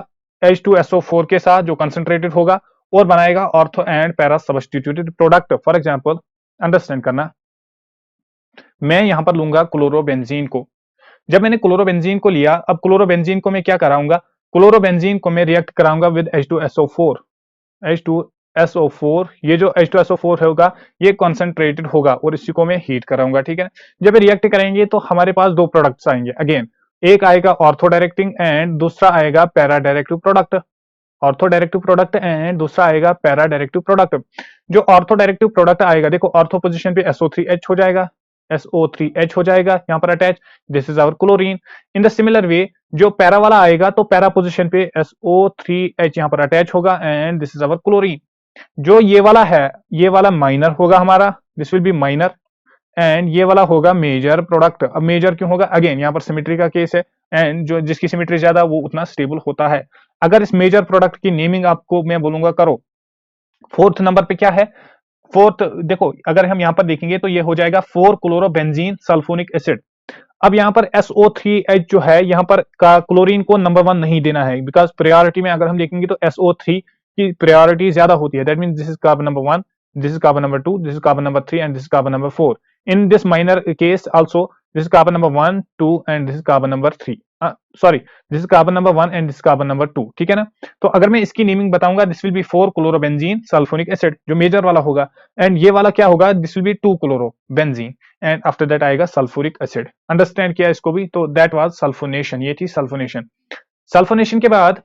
H2SO4 के साथ जो कंसंट्रेटेड होगा, और बनाएगा ortho and para substituted product. For example understand करना, मैं यहां पर लूंगा क्लोरोबेंजीन को। जब मैंने क्लोरोबेंजीन को लिया, अब क्लोरोबेंजीन को मैं क्या कराऊंगा, क्लोरोबेंजीन को मैं रिएक्ट कराऊंगा विद H2SO4। H2SO4, ये जो H2SO4 होगा ये कॉन्सेंट्रेटेड होगा, और इसी को मैं हीट कराऊंगा, ठीक है। जब रिएक्ट करेंगे तो हमारे पास दो प्रोडक्ट्स आएंगे, अगेन एक आएगा ऑर्थो डायरेक्टिंग एंड दूसरा आएगा para directive product. Ortho directive product and दूसरा आएगा पैरा डायरेक्टिव प्रोडक्ट। जो ऑर्थो डायरेक्टिव प्रोडक्ट आएगा, देखो ऑर्थो पोजीशन पे SO3H हो जाएगा, SO3H हो जाएगा यहाँ पर attach, this is our chlorine. In the similar way जो पैरा वाला आएगा तो पैरा पोजीशन पे SO3H यहाँ पर अटैच होगा, and this is our chlorine. जो ये वाला है, ये वाला माइनर होगा हमारा, this will be minor, and ये वाला होगा मेजर प्रोडक्ट। अब मेजर क्यों होगा? अगेन यहाँ पर सिमेट्री का केस है, एंड जो जिसकी सिमेट्री ज्यादा वो उतना स्टेबल होता है। अगर इस मेजर प्रोडक्ट की नेमिंग आपको मैं बोलूंगा करो, फोर्थ नंबर पे क्या है? फोर्थ देखो, अगर हम यहाँ पर देखेंगे तो ये हो जाएगा 4 क्लोरोबेंजीन सल्फोनिक एसिड। अब यहाँ पर SO3H जो है, यहाँ पर का क्लोरीन को नंबर 1 नहीं देना है, बिकॉज प्रायोरिटी में अगर हम देखेंगे तो SO3 की प्रायोरिटी ज्यादा होती है। That mean this is carbon number 1, this is carbon number 2, this is carbon number 3 and this is carbon number 4। In this minor case also this is carbon number 1 2 and this is carbon number 3, sorry this is carbon number 1 and this carbon number 2, ठीक है ना। तो अगर मैं इसकी naming बताऊंगा, this will be 4 chlorobenzene sulphonic acid जो major वाला होगा, एंड ये वाला क्या होगा? This will B 2 chlorobenzene and after that आएगा सल्फ्यूरिक एसिड। अंडरस्टैंड किया इसको भी? तो दैट वाज सल्फोनेशन, ये थी सल्फोनेशन। सल्फोनेशन के बाद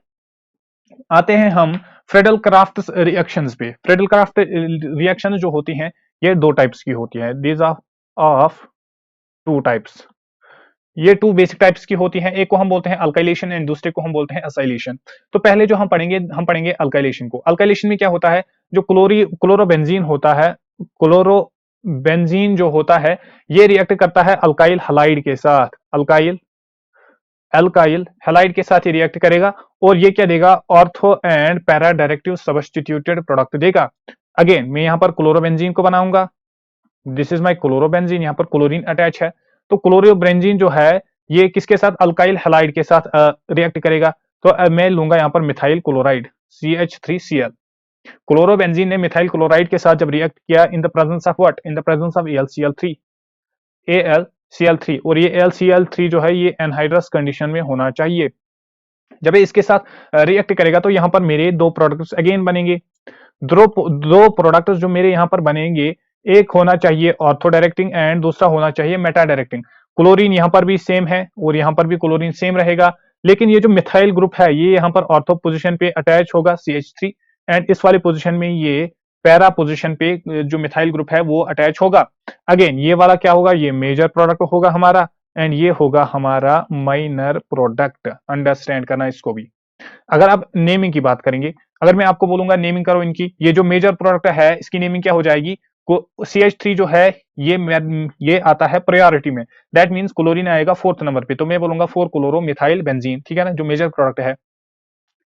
आते हैं हम फ्रेडल क्राफ्ट रिएक्शंस पे। फ्रेडल क्राफ्ट रिएक्शन जो होती हैं ये दो टाइप्स की होती है, these are of two types. ये टू बेसिक टाइप्स की होती हैं, एक को हम बोलते हैं अल्काइलेशन एंड दूसरे को हम बोलते हैं एसाइलेशन। तो पहले जो हम पढ़ेंगे अल्काइलेशन को। अल्काइलेशन में क्या होता है? जो क्लोरोबेंजीन होता है, क्लोरोबेंजीन जो होता है ये रिएक्ट करता है अल्काइल हलाइड के साथ, अल्काइल हैलाइड के साथ ही रिएक्ट करेगा, और ये क्या देगा? Ortho and para directive substituted product देगा। अगेन मैं यहाँ पर क्लोरोबेंजीन को बनाऊंगा, दिस इज माय क्लोरोबेंजीन, यहाँ पर क्लोरीन अटैच है। तो क्लोरोबेंजीन जो है ये किसके साथ? अल्काइल हैलाइड के साथ रिएक्ट करेगा। तो मैं लूंगा यहाँ पर मिथाइल क्लोराइड CH3Cl। क्लोरोबेंजीन ने मिथाइल क्लोराइड के साथ जब रिएक्ट किया इन the presence of what? In the presence of AlCl3, और ये AlCl3 जो है ये एनहाइड्रस कंडीशन में होना चाहिए। जब ये इसके साथ रिएक्ट करेगा तो यहाँ पर मेरे दो प्रोडक्ट्स अगेन बनेंगे। दो प्रोडक्ट्स जो मेरे यहाँ पर बनेंगे, एक होना चाहिए ऑर्थो डायरेक्टिंग एंड दूसरा होना चाहिए मेटा डायरेक्टिंग। क्लोरीन यहाँ पर भी सेम है और यहाँ पर भी क्लोरीन सेम रहेगा, लेकिन ये जो मिथाइल ग्रुप है ये यहाँ पर ऑर्थो पोजीशन पे अटैच होगा CH3, एंड इस वाली पोजीशन में ये पैरा पोजीशन पे जो मिथाइल ग्रुप है वो अटैच होगा। अगेन ये वाला क्या होगा? ये मेजर प्रोडक्ट होगा हमारा, एंड ये होगा हमारा माइनर प्रोडक्ट। अंडरस्टैंड करना इसको भी। अगर आप नेमिंग की बात करेंगे, अगर मैं आपको बोलूंगा नेमिंग करो इनकी, ये जो मेजर प्रोडक्ट है इसकी नेमिंग क्या हो जाएगी? CH3 जो है ये आता है प्रायोरिटी में, दैट मींस क्लोरीन आएगा फोर्थ नंबर पे, तो मैं बोलूंगा 4 क्लोरो मिथाइल बेंजीन, ठीक है ना, जो मेजर प्रोडक्ट है।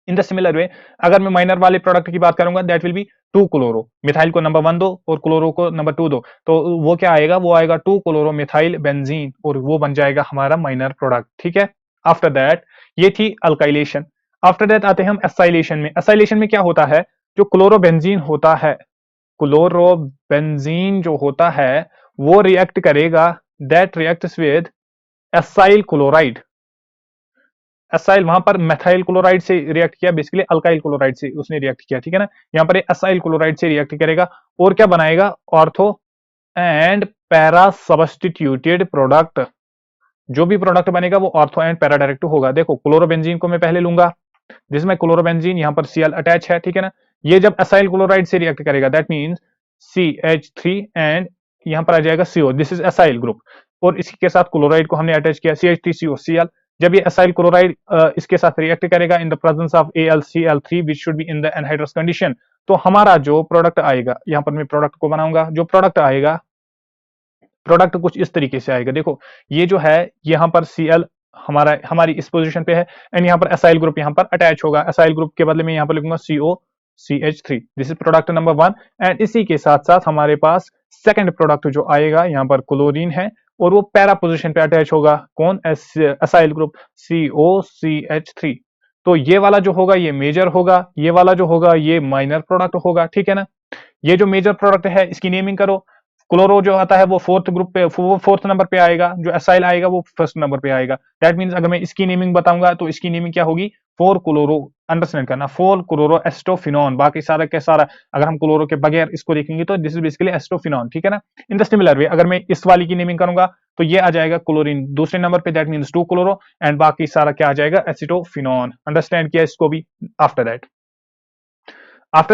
इन द सिमिलर वे अगर मैं माइनर वाले प्रोडक्ट की बात करूंगा, that will B 2 chloro. Methyl को नंबर 1 दो और क्लोरो को नंबर 2 दो, तो वो क्या आएगा? वो आएगा 2 क्लोरो मिथाइल बेंजीन, और वो बन जाएगा हमारा माइनर प्रोडक्ट, ठीक है। आफ्टर दैट ये थी अल्काइलेशन। आफ्टर दैट आते हैं हम एसाइलेशन में। एसाइलेशन में क्या होता है? जो क्लोरोबेंजीन होता है, क्लोरोबेंजीन जो होता है वो रिएक्ट करेगा, that reacts with acyl chloride. Acyl वहां पर मेथाइल क्लोराइड से रिएक्ट किया, बेसिकली अल्काइल क्लोराइड से उसने रिएक्ट किया, ठीक है ना। यहाँ पर एसाइल क्लोराइड से रिएक्ट करेगा और क्या बनाएगा? Ortho and para substituted product. जो भी प्रोडक्ट बनेगा वो ऑर्थो एंड पैरा डायरेक्टिव होगा। देखो क्लोरोबेंजीन को मैं पहले लूंगा, जिसमें क्लोरोबेंजीन यहाँ पर Cl अटैच है, ठीक है ना। ये जब एसाइल क्लोराइड से रिएक्ट करेगा, दैट मींस CH3 एंड यहाँ पर आ जाएगा CO, this is acyl group, और इसी के साथ क्लोराइड को हमने अटैच किया CH3CO Cl। जब ये एसाइल क्लोराइड इसके साथ रिएक्ट करेगा इन the presence of AlCl3 which should be in the anhydrous condition, तो हमारा जो प्रोडक्ट आएगा, यहाँ पर मैं प्रोडक्ट को बनाऊंगा, जो प्रोडक्ट आएगा, प्रोडक्ट कुछ इस तरीके से आएगा। देखो ये जो है यहाँ पर Cl हमारी इस पोजीशन पे है, एंड यहाँ पर एसाइल ग्रुप यहाँ पर अटैच होगा। एसाइल ग्रुप के बदले में यहाँ पर लिखूंगा COCH3, this is product number 1। And इसी के साथ साथ हमारे पास सेकंड प्रोडक्ट जो आएगा, यहाँ पर क्लोरीन है और वो पैरा पोजीशन पे अटैच होगा। कौन? Acyl group COCH3। तो ये वाला जो होगा ये मेजर होगा, ये वाला जो होगा ये माइनर प्रोडक्ट होगा, ठीक है ना। ये जो मेजर प्रोडक्ट है इसकी नेमिंग करो। क्लोरो जो आता है वो फोर्थ ग्रुप पे, वो फोर्थ नंबर पे आएगा, जो एसाइल आएगा वो फर्स्ट नंबर पे आएगा। दैट मींस अगर मैं इसकी नेमिंग बताऊंगा तो इसकी नेमिंग क्या होगी? 4 क्लोरो, अंडरस्टैंड करना, 4 क्लोरो एस्टोफिनॉन। बाकी सारा के सारा अगर हम क्लोरो के बगैर इसको देखेंगे तो दिस इज बेसिकली एस्टोफिनॉन, ठीक है ना। इन द सिमिलर वे अगर मैं इस वाली की नेमिंग करूंगा तो ये आ जाएगा क्लोरीन दूसरे नंबर पे, दैट मींस 2 क्लोरो, एंड बाकी सारा क्या आ जाएगा? एसिटोफिनॉन। अंडरस्टैंड किया इसको भी? आफ्टर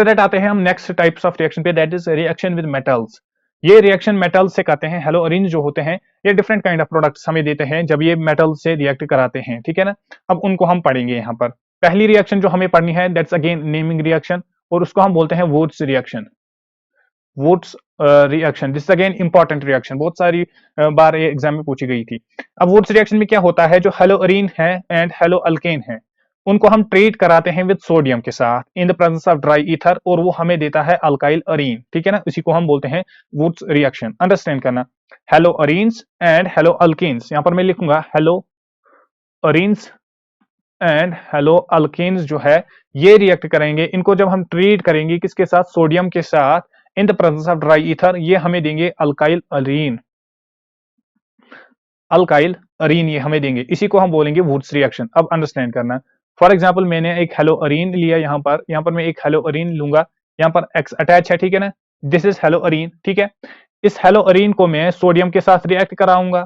दैट आते हैं हम नेक्स्ट टाइप्स ऑफ रिएक्शन पे, that is reaction with metals. ये रिएक्शन मेटल से कहते हैं। हेलो अरेंज जो होते हैं ये डिफरेंट काइंड ऑफ प्रोडक्ट्स हमें देते हैं जब ये मेटल से रिएक्ट कराते हैं, ठीक है ना। अब उनको हम पढ़ेंगे यहाँ पर। पहली रिएक्शन जो हमें पढ़नी है दैट्स अगेन नेमिंग रिएक्शन, और उसको हम बोलते हैं Wurtz reaction. Wurtz reaction, this again important reaction, बहुत सारी बार ये एग्जाम में पूछी गई थी। अब वुड्स रिएक्शन में क्या होता है, जो हेलोअरीन है एंड हेलो अल्केन है, उनको हम ट्रीट कराते हैं विद सोडियम के साथ इन the presence of dry ether, और वो हमें देता है अल्काइल अरीन, ठीक है ना, इसी को हम बोलते हैं वुड्स रिएक्शन। अंडरस्टैंड करना, haloarenes and haloalkanes, यहां पर मैं लिखूंगा haloarenes and haloalkanes जो है ये रिएक्ट करेंगे, इनको जब हम ट्रीट करेंगे किसके साथ, सोडियम के साथ इन the presence of dry ether, ये हमें देंगे अल्काइल अरीन, अल्काइल अरीन ये हमें देंगे, इसी को हम बोलेंगे वुड्स रिएक्शन। अब अंडरस्टैंड करना, फॉर एग्जांपल मैंने एक हेलो अरीन लिया, यहाँ पर मैं एक हेलो अरीन लूंगा, यहाँ पर एक्स अटैच है, ठीक है ना, दिस इज हेलो अरीन, ठीक है। इस हेलो अरीन को मैं सोडियम के साथ रिएक्ट कराऊंगा,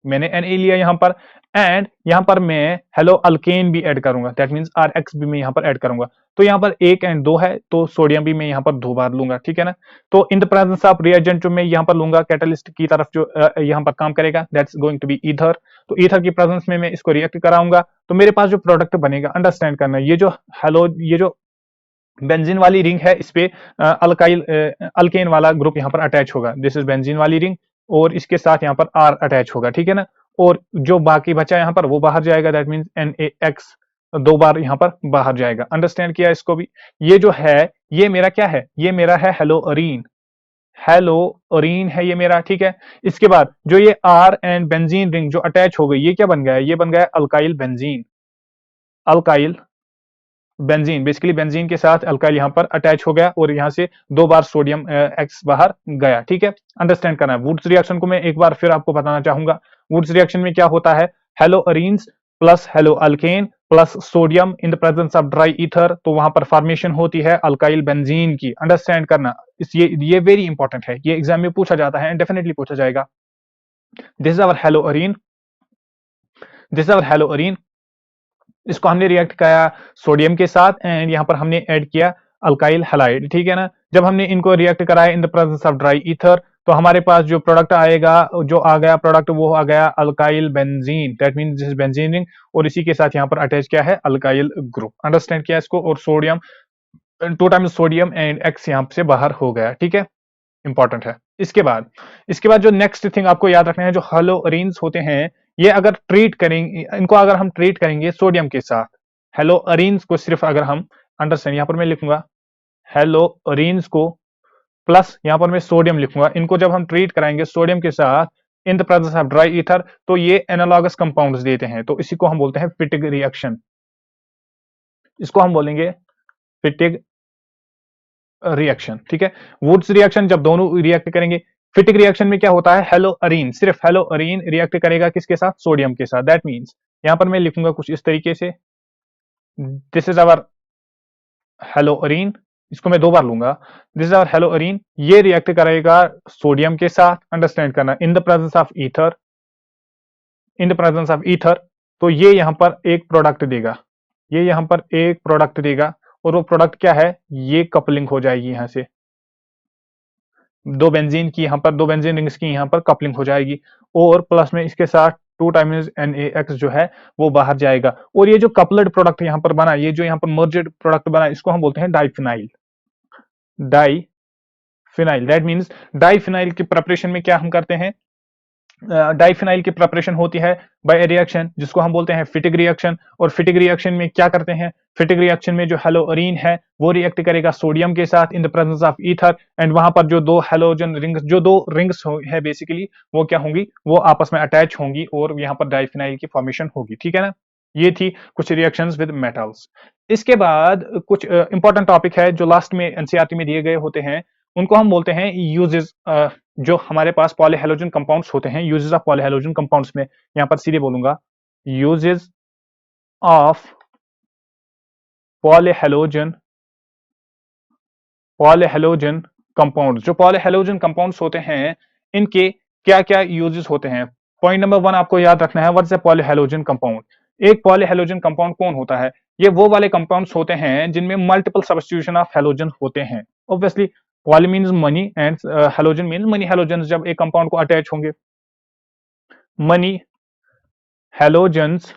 मैंने Na लिया यहाँ पर, एंड यहाँ पर मैं हेलो अल्केन भी ऐड करूंगा, दैट मींस RX भी मैं यहाँ पर ऐड करूंगा। तो यहाँ पर 1 एंड 2 है, तो सोडियम भी मैं यहाँ पर 2 बार लूंगा, ठीक है ना। तो इन द प्रेजेंस ऑफ रिएजेंट जो मैं यहाँ पर लूंगा कैटलिस्ट की तरफ जो यहाँ पर काम करेगा, that's going to be ether. तो ईथर की प्रेजेंस में मैं इसको रिएक्ट कराऊंगा, तो मेरे पास जो प्रोडक्ट बनेगा, अंडरस्टैंड करना, ये जो बेंजीन वाली रिंग है, इस पे अल्काइल अल्केन वाला ग्रुप यहाँ पर अटैच होगा, दिस इज बेंजीन वाली रिंग, और इसके साथ यहाँ पर R अटैच होगा, ठीक है ना। और जो बाकी बचा यहाँ पर वो बाहर जाएगा, दैट मींस NaX 2 बार यहाँ पर बाहर जाएगा। अंडरस्टैंड किया इसको भी। ये जो है ये मेरा क्या है, ये मेरा है हेलो अरीन, हेलो अरीन है ये मेरा, ठीक है। इसके बाद जो ये R एंड बेंजीन रिंग जो अटैच हो गई, ये क्या बन गया है, ये बन गया alkyl benzene, alkyl benzene, basically benzene के साथ अल्काइल यहाँ पर अटैच हो गया, और यहाँ से 2 बार सोडियम एक्स बाहर गया, ठीक है। अंडरस्टैंड करना है। वुड्स रिएक्शन को मैं एक बार फिर आपको बताना चाहूंगा। वुड्स रिएक्शन में क्या होता है, hello arenes plus hello alkane plus sodium in the presence of dry ether, तो वहां पर फॉर्मेशन होती है अल्काइल बेंजीन की। अंडरस्टैंड करना, इस ये वेरी इंपॉर्टेंट है, ये एग्जाम में पूछा जाता है, डेफिनेटली पूछा जाएगा। This is our hello Areen, this is our hello Areen, इसको हमने रिएक्ट किया सोडियम के साथ, एंड यहाँ पर हमने ऐड किया अल्काइल हैलाइड, ठीक है ना। जब हमने इनको रिएक्ट कराया इन the presence of dry ether, तो हमारे पास जो प्रोडक्ट आएगा, जो आ गया प्रोडक्ट, वो आ गया alkyl benzene, that means this is benzene ring, और इसी के साथ यहाँ पर अटैच किया है अल्काइल ग्रुप। अंडरस्टैंड किया इसको, और sodium 2 times sodium and x यहाँ से बाहर हो गया, ठीक है, इंपॉर्टेंट है। इसके बाद जो नेक्स्ट थिंग आपको याद रखना है, जो हेलोअरीन्स होते हैं, ये अगर ट्रीट करेंगे, इनको अगर हम ट्रीट करेंगे सोडियम के साथ, हेलोअरीन्स को सिर्फ अगर हम अंडरस्टैंड, यहां पर मैं लिखूंगा हेलोअरीन्स को प्लस यहां पर मैं सोडियम लिखूंगा, इनको जब हम ट्रीट कराएंगे सोडियम के साथ इन the presence of dry ether, तो ये एनालॉगस कंपाउंड्स देते हैं, तो इसी को हम बोलते हैं फिटिग रिएक्शन, इसको हम बोलेंगे फिटिग रिएक्शन, ठीक है। वुड्स रिएक्शन जब दोनों रिएक्ट करेंगे, फिटिक रिएक्शन में क्या होता है, हेलो अरीन, सिर्फ हेलो अरीन रिएक्ट करेगा किसके साथ, सोडियम के साथ, दैट मींस यहां पर मैं लिखूंगा कुछ इस तरीके से, this is our hello Areen, इसको मैं 2 बार लूंगा, this is our hello Areen, ये रिएक्ट करेगा सोडियम के साथ, अंडरस्टैंड करना, इन the presence of ether, in the presence of ether, तो ये यहां पर एक प्रोडक्ट देगा, ये यहां पर एक प्रोडक्ट देगा, और वो प्रोडक्ट क्या है, ये कपलिंग हो जाएगी, यहां से दो बेंजीन रिंग्स की यहाँ पर कपलिंग हो जाएगी, और प्लस में इसके साथ 2 टाइम्स NaX जो है वो बाहर जाएगा, और ये जो कपल्ड प्रोडक्ट यहाँ पर बना, ये जो यहाँ पर मर्जेड प्रोडक्ट बना, इसको हम बोलते हैं diphenyl, diphenyl, that means diphenyl की प्रिपरेशन में क्या हम करते हैं, डाइफिनाइल की प्रिपरेशन होती है बाय रिएक्शन, जिसको हम बोलते हैं फिटिक रिएक्शन। और फिटिक रिएक्शन में क्या करते हैं, फिटिक रिएक्शन में जो हेलोअरीन है वो रिएक्ट करेगा सोडियम के साथ इन the presence of ether, and वहां पर जो 2 हेलोजन रिंग्स, जो 2 रिंग्स है बेसिकली, वो क्या होंगी, वो आपस में अटैच होंगी, और यहाँ पर डाइफिनाइल की फॉर्मेशन होगी, ठीक है ना। ये थी कुछ रिएक्शंस विद मेटल्स। इसके बाद कुछ इंपॉर्टेंट टॉपिक है जो लास्ट में एनसीईआरटी में दिए गए होते हैं, उनको हम बोलते हैं यूजेस। जो हमारे पास पॉलीहेलोजन कंपाउंड्स होते हैं, यूजेस ऑफ पॉलीहेलोजन कंपाउंड्स में यहां पर सीधे बोलूंगा, uses of polyhalogen polyhalogen compounds. जो पॉलीहेलोजन कंपाउंड्स होते हैं, इनके क्या क्या यूजेस होते हैं। पॉइंट नंबर 1 आपको याद रखना है, what is a polyhalogen compound. एक पॉलीहेलोजन कंपाउंड कौन होता है, ये वो वाले कंपाउंड्स होते हैं जिनमें मल्टीपल सब्स्टिट्यूशन ऑफ हेलोजन होते हैं। Obviously poly means money and halogen means money halogen, जब एक कंपाउंड को अटैच होंगे मनी हेलोजन्स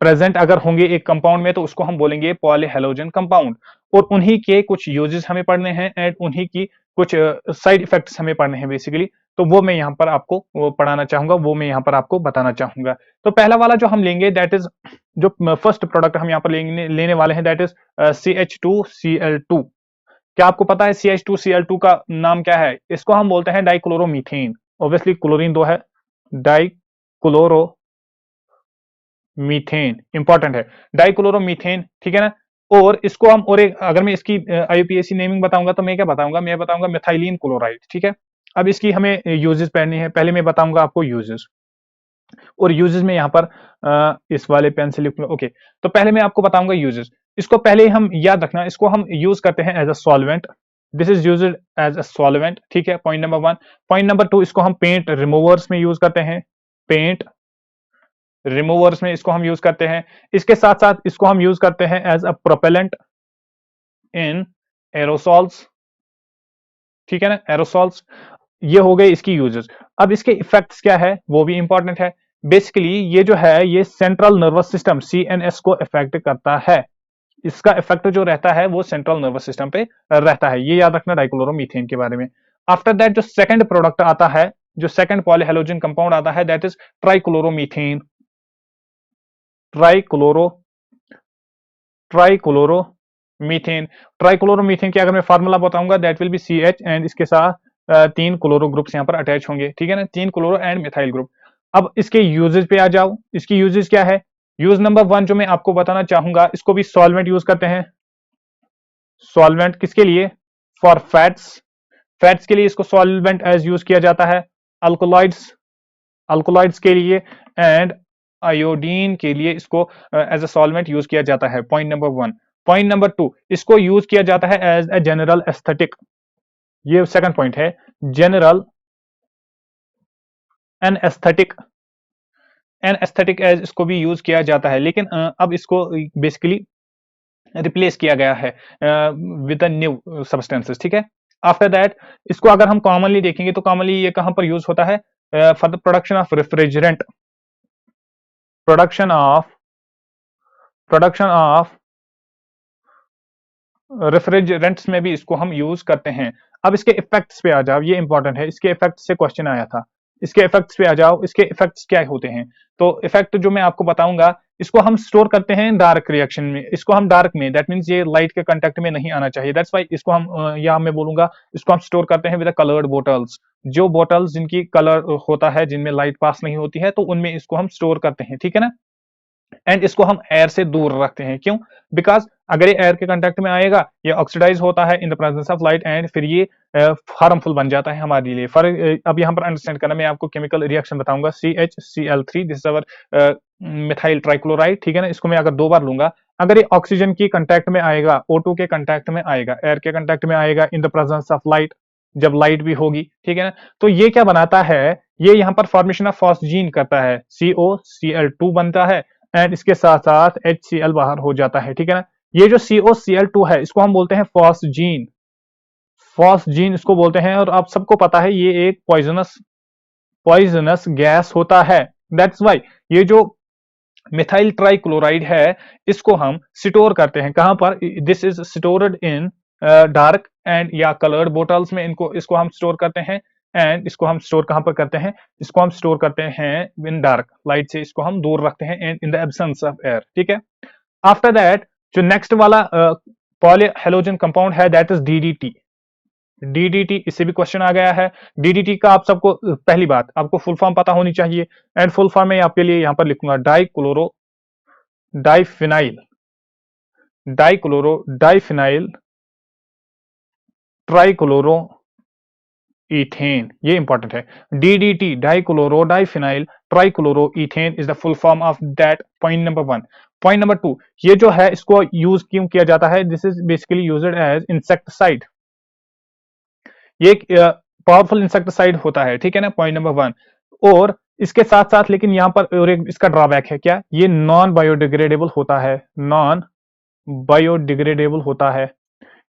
प्रेजेंट अगर होंगे एक कंपाउंड में, तो उसको हम बोलेंगे पॉलीहेलोजन कंपाउंड। और उन्हीं के कुछ यूजेस हमें पढ़ने हैं, एंड उन्हीं की कुछ साइड इफेक्ट्स हमें पढ़ने हैं बेसिकली, तो वो मैं यहाँ पर आपको वो पढ़ाना चाहूंगा, वो मैं यहाँ पर आपको बताना चाहूंगा। तो पहला वाला जो हम लेंगे दैट इज, जो फर्स्ट प्रोडक्ट हम यहाँ पर लेने वाले हैं दैट इज CH2Cl2। क्या आपको पता है CH2Cl2 का नाम क्या है? इसको हम बोलते हैं डाइक्लोरोमीथेन। ऑब्वियसली क्लोरीन दो है, डाइक्लोरो मीथेन इंपॉर्टेंट है, डाइक्लोरोमीथेन, ठीक है ना। और इसको हम, और एक अगर मैं इसकी IUPAC नेमिंग बताऊंगा तो मैं क्या बताऊंगा, मैं बताऊंगा मिथाइलिन क्लोराइड, ठीक है। अब इसकी हमें यूजेस पढ़नी है, पहले मैं बताऊंगा आपको यूजेस, और यूजेस में यहाँ पर इस वाले पेन से लिखूंगा, ओके। तो पहले मैं आपको बताऊंगा यूजेस। इसको पहले हम याद रखना, इसको हम यूज करते हैं as a solvent, this is used as a solvent, ठीक है, पॉइंट नंबर 1। पॉइंट नंबर 2, इसको हम पेंट रिमूवर्स में यूज करते हैं, पेंट रिमूवर्स में इसको हम यूज करते हैं। इसके साथ साथ इसको हम यूज करते हैं as a propellant in aerosols, ठीक है ना, एरोसॉल्स। ये हो गए इसकी यूजेस। अब इसके इफेक्ट्स क्या है वो भी इंपॉर्टेंट है। बेसिकली ये जो है ये सेंट्रल नर्वस सिस्टम CNS को इफेक्ट करता है, इसका इफेक्ट जो रहता है वो सेंट्रल नर्वस सिस्टम पे रहता है, ये याद रखना डाइक्लोरोमीथेन के बारे में। आफ्टर दैट जो सेकंड प्रोडक्ट आता है, जो सेकंड पॉलीहेलोजन कंपाउंड आता है दैट इज ट्राइक्लोरोमीथेन, ट्राइक्लोरो ट्राइक्लोरोमीथेन। ट्राइक्लोरोमीथेन की अगर मैं फार्मूला बताऊंगा that will B CH, and इसके साथ 3 क्लोरो ग्रुप्स यहाँ पर अटैच होंगे, ठीक है ना, 3 क्लोरो एंड मिथाइल ग्रुप। अब इसके यूजेस पे आ जाओ, इसकी यूजेस क्या है? यूज नंबर 1 जो मैं आपको बताना चाहूंगा, इसको भी सॉल्वेंट यूज करते हैं। सॉल्वेंट किसके लिए? फॉर फैट्स, फैट्स के लिए इसको सॉल्वेंट एज यूज किया जाता है। अल्कोलॉइड्स, अल्कोलॉइड्स के लिए, एंड आयोडीन के लिए इसको एज अ सॉल्वेंट यूज किया जाता है, पॉइंट नंबर 1। पॉइंट नंबर 2, इसको यूज किया जाता है एज ए जनरल एस्थेटिक, ये सेकंड पॉइंट है, general anaesthetic, anaesthetic as इसको भी यूज किया जाता है, लेकिन अब इसको बेसिकली रिप्लेस किया गया है विद अ न्यू सब्सटेंसेस, ठीक है। आफ्टर दैट इसको अगर हम कॉमनली देखेंगे तो कॉमनली ये कहां पर यूज होता है? For the production of refrigerant, production of production of refrigerants में भी इसको हम यूज करते हैं। अब इसके इफेक्ट्स पे आ जाओ, ये इंपॉर्टेंट है, इसके इफेक्ट्स से क्वेश्चन आया था। इसके इफेक्ट्स पे आ जाओ, इसके इफेक्ट्स क्या होते हैं? तो इफेक्ट जो मैं आपको बताऊंगा, इसको हम स्टोर करते हैं डार्क रिएक्शन में, इसको हम डार्क में, दैट मींस ये लाइट के कांटेक्ट में नहीं आना चाहिए, दैट्स व्हाई इसको हम या मैं बोलूंगा इसको हम स्टोर करते हैं विद कलर्ड बोटल्स। जो बोटल्स जिनकी कलर होता है, जिनमें लाइट पास नहीं होती है, तो उनमें इसको हम स्टोर करते हैं, ठीक है ना। एंड इसको हम एयर से दूर रखते हैं, क्यों? बिकॉज अगर ये एयर के कांटेक्ट में आएगा, ये ऑक्सीडाइज होता है इन the presence of light, and फिर ये हार्मफुल बन जाता है हमारे लिए। फॉर अब यहाँ पर अंडरस्टैंड करना, मैं आपको केमिकल रिएक्शन बताऊंगा, CHCl3, this is our methyl trichloride, ठीक है ना। इसको मैं अगर 2 बार लूंगा, अगर ये ऑक्सीजन की कंटैक्ट में आएगा, O2 के कंटैक्ट में आएगा, एयर के कंटैक्ट में आएगा इन द प्रेजेंस ऑफ लाइट, जब लाइट भी होगी, ठीक है ना, तो ये क्या बनाता है, ये यहाँ पर फॉर्मेशन ऑफ फॉस्जीन करता है, COCl2 बनता है, एंड इसके साथ साथ HCl बाहर हो जाता है, ठीक है ना। ये जो COCl2 है इसको हम बोलते हैं फॉस्जीन, फॉस्जीन इसको बोलते हैं, और आप सबको पता है ये एक पॉइजनस पॉइजनस गैस होता है। दैट्स वाई ये जो मिथाइल ट्राइक्लोराइड है, इसको हम स्टोर करते हैं कहां पर? This is stored in dark and या कलर्ड बोटल्स में, इनको इसको हम स्टोर करते हैं। एंड इसको हम स्टोर कहां पर करते हैं? इसको हम स्टोर करते हैं इन डार्क, लाइट से इसको हम दूर रखते हैं, and in the absence of air, ठीक है। आफ्टर दैट जो नेक्स्ट वाला पॉलीहेलोजन कंपाउंड है दैट इज DDT। DDT, इससे भी क्वेश्चन आ गया है। DDT का आप सबको पहली बात आपको फुल फॉर्म पता होनी चाहिए, एंड फुल फॉर्म में आपके लिए यहां पर लिखूंगा dichloro diphenyl, diphenyl trichloro ethane, ये इंपॉर्टेंट है। DDT, dichloro diphenyl trichloro ethane is the full form of that, point number 1। Point number 2, ये जो है इसको यूज क्यों किया जाता है? This is basically used as insecticide, ये एक पावरफुल इंसेक्टिसाइड होता है, ठीक है ना, पॉइंट नंबर 1। और इसके साथ साथ लेकिन यहां पर और एक इसका ड्रॉबैक है, क्या? ये नॉन बायोडिग्रेडेबल होता है, नॉन बायोडिग्रेडेबल होता है,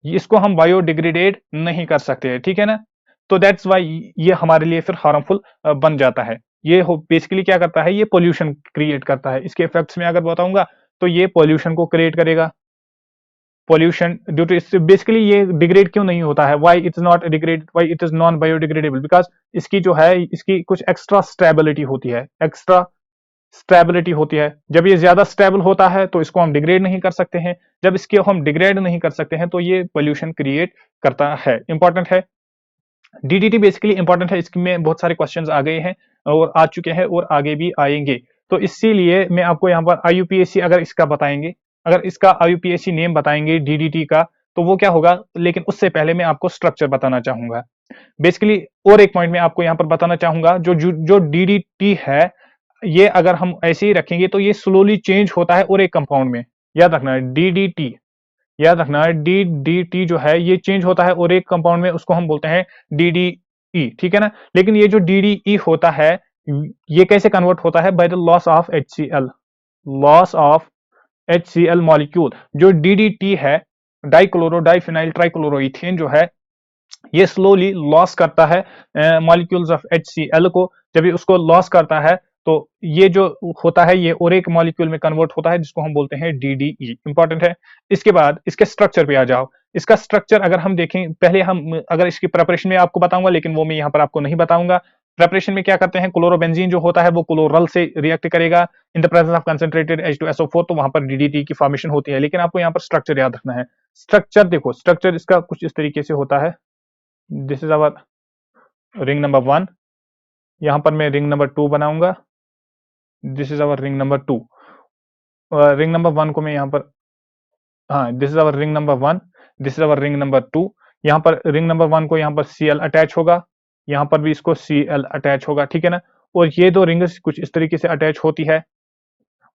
इसको हम बायोडिग्रेडेड नहीं कर सकते, ठीक है ना। तो दैट्स वाई ये हमारे लिए फिर हार्मफुल बन जाता है। ये बेसिकली क्या करता है? ये पोल्यूशन क्रिएट करता है। इसके इफेक्ट्स में अगर बताऊंगा तो ये पोल्यूशन को क्रिएट करेगा, pollution due to इससे बेसिकली ये डिग्रेड क्यों नहीं होता है, why it is not degrade, why it is non biodegradable, because इसकी जो है इसकी कुछ एक्स्ट्रा स्टेबिलिटी होती है, एक्स्ट्रा स्टेबिलिटी होती है। जब ये ज्यादा स्टेबल होता है तो इसको हम डिग्रेड नहीं कर सकते हैं, जब इसके हम डिग्रेड नहीं कर सकते हैं तो ये पोल्यूशन क्रिएट करता है। इंपॉर्टेंट है डीडीटी, बेसिकली इंपॉर्टेंट है, इसमें बहुत सारे क्वेश्चंस आ गए हैं और आ चुके हैं और आगे भी आएंगे। तो इसीलिए मैं आपको यहाँ पर आईयूपीएसी अगर इसका बताएंगे, अगर इसका आईयूपीएसी नेम बताएंगे डीडीटी का, तो वो क्या होगा, लेकिन उससे पहले मैं आपको स्ट्रक्चर बताना चाहूंगा बेसिकली। और एक पॉइंट मैं आपको यहाँ पर बताना चाहूंगा, जो डीडीटी है ये अगर हम ऐसे ही रखेंगे तो ये स्लोली चेंज होता है और एक कंपाउंड में, याद रखना है डीडीटी, याद रखना है डीडीटी जो है ये चेंज होता है और एक कंपाउंड में, उसको हम बोलते हैं डीडीई, ठीक है ना। लेकिन ये जो डीडीई होता है ये कैसे कन्वर्ट होता है, by the loss of HCl, loss of HCl molecule. जो डीडीटी है डाइक्लोरो डाइफिनाइल ट्राइक्लोरोइथेन जो है ये स्लोली लॉस करता है मॉलिक्यूल्स ऑफ HCl को। जब ये उसको लॉस करता है तो ये जो होता है ये और एक मॉलिक्यूल में कन्वर्ट होता है जिसको हम बोलते हैं DDE। इंपॉर्टेंट है। इसके बाद इसके स्ट्रक्चर पे आ जाओ। इसका स्ट्रक्चर अगर हम देखें, पहले हम अगर इसकी प्रिपरेशन में आपको बताऊंगा, लेकिन वो मैं यहाँ पर आपको नहीं बताऊंगा। प्रिपरेशन में क्या करते हैं, क्लोरोबेंजीन जो होता है वो क्लोरल से रिएक्ट करेगा इन the presence of concentrated H2SO4, तो वहां पर DDT की फॉर्मेशन होती है। लेकिन आपको यहाँ पर स्ट्रक्चर याद रखना है। स्ट्रक्चर देखो, स्ट्रक्चर इसका कुछ इस तरीके से होता है। This is our ring number 1, यहां पर मैं रिंग नंबर 2 बनाऊंगा। This is our ring number 2। Ring number 1 को मैं यहां पर, हाँ this is our ring number 1, this is our ring number 2। यहां पर रिंग नंबर 1 को यहां पर Cl अटैच होगा, यहां पर भी इसको Cl अटैच होगा, ठीक है ना। और ये दो रिंग्स कुछ इस तरीके से अटैच होती है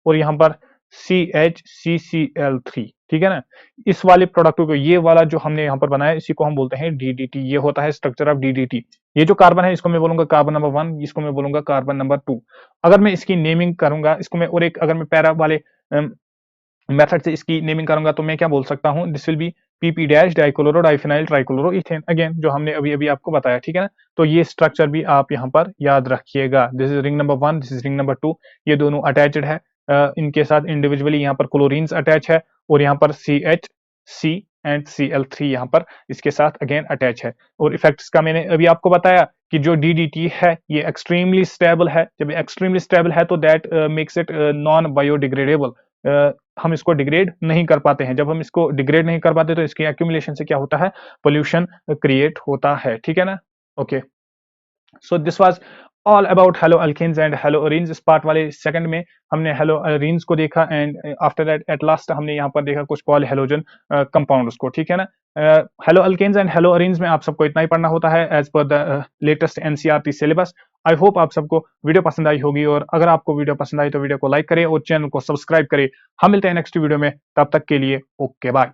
और यहां पर CHCCl3, ठीक है ना। इस वाले प्रोडक्ट को, ये वाला जो हमने यहाँ पर बनाया, इसी को हम बोलते हैं DDT। ये होता है स्ट्रक्चर ऑफ DDT। ये जो कार्बन है इसको मैं बोलूंगा कार्बन नंबर 1, इसको मैं बोलूंगा कार्बन नंबर 2। अगर मैं इसकी नेमिंग करूंगा, इसको मैं और एक, अगर मैं पैरा वाले मेथड से इसकी नेमिंग करूंगा तो मैं क्या बोल सकता हूं, this will B PP dash dichloro diphenyl trichloro ethane, again जो हमने अभी अभी आपको बताया, ठीक है ना। तो ये स्ट्रक्चर भी आप यहाँ पर याद रखिएगा। This is ring number 1, this is ring number 2। ये दोनों अटैच्ड है, इनके साथ इंडिविजुअली यहाँ पर क्लोरीन्स अटैच है और यहाँ पर CHC एंड Cl3 यहाँ पर इसके साथ अगेन अटैच है। और इफेक्ट्स का मैंने अभी आपको बताया कि जो DDT है ये एक्सट्रीमली स्टेबल है। जब एक्सट्रीमली स्टेबल है तो that makes it non biodegradable. हम इसको डिग्रेड नहीं कर पाते हैं। जब हम इसको डिग्रेड नहीं कर पाते तो इसकी एक्यूमुलेशन से क्या होता है, पोल्यूशन क्रिएट होता है, ठीक है ना। Okay, so this was all about haloalkanes and haloarenes. इस पार्ट वाले सेकंड में हमने हेलो अरीन्स को देखा and after that at last हमने यहाँ पर देखा कुछ पॉली हेलोजन कंपाउंड्स को, ठीक है ना। Haloalkanes and haloarenes में आप सबको इतना ही पढ़ना होता है as per the latest NCERT syllabus. I hope आप सबको वीडियो पसंद आई होगी, और अगर आपको वीडियो पसंद आई तो वीडियो को लाइक करें और चैनल को सब्सक्राइब करें। हम मिलते हैं नेक्स्ट वीडियो में, तब तक के लिए ओके बाय।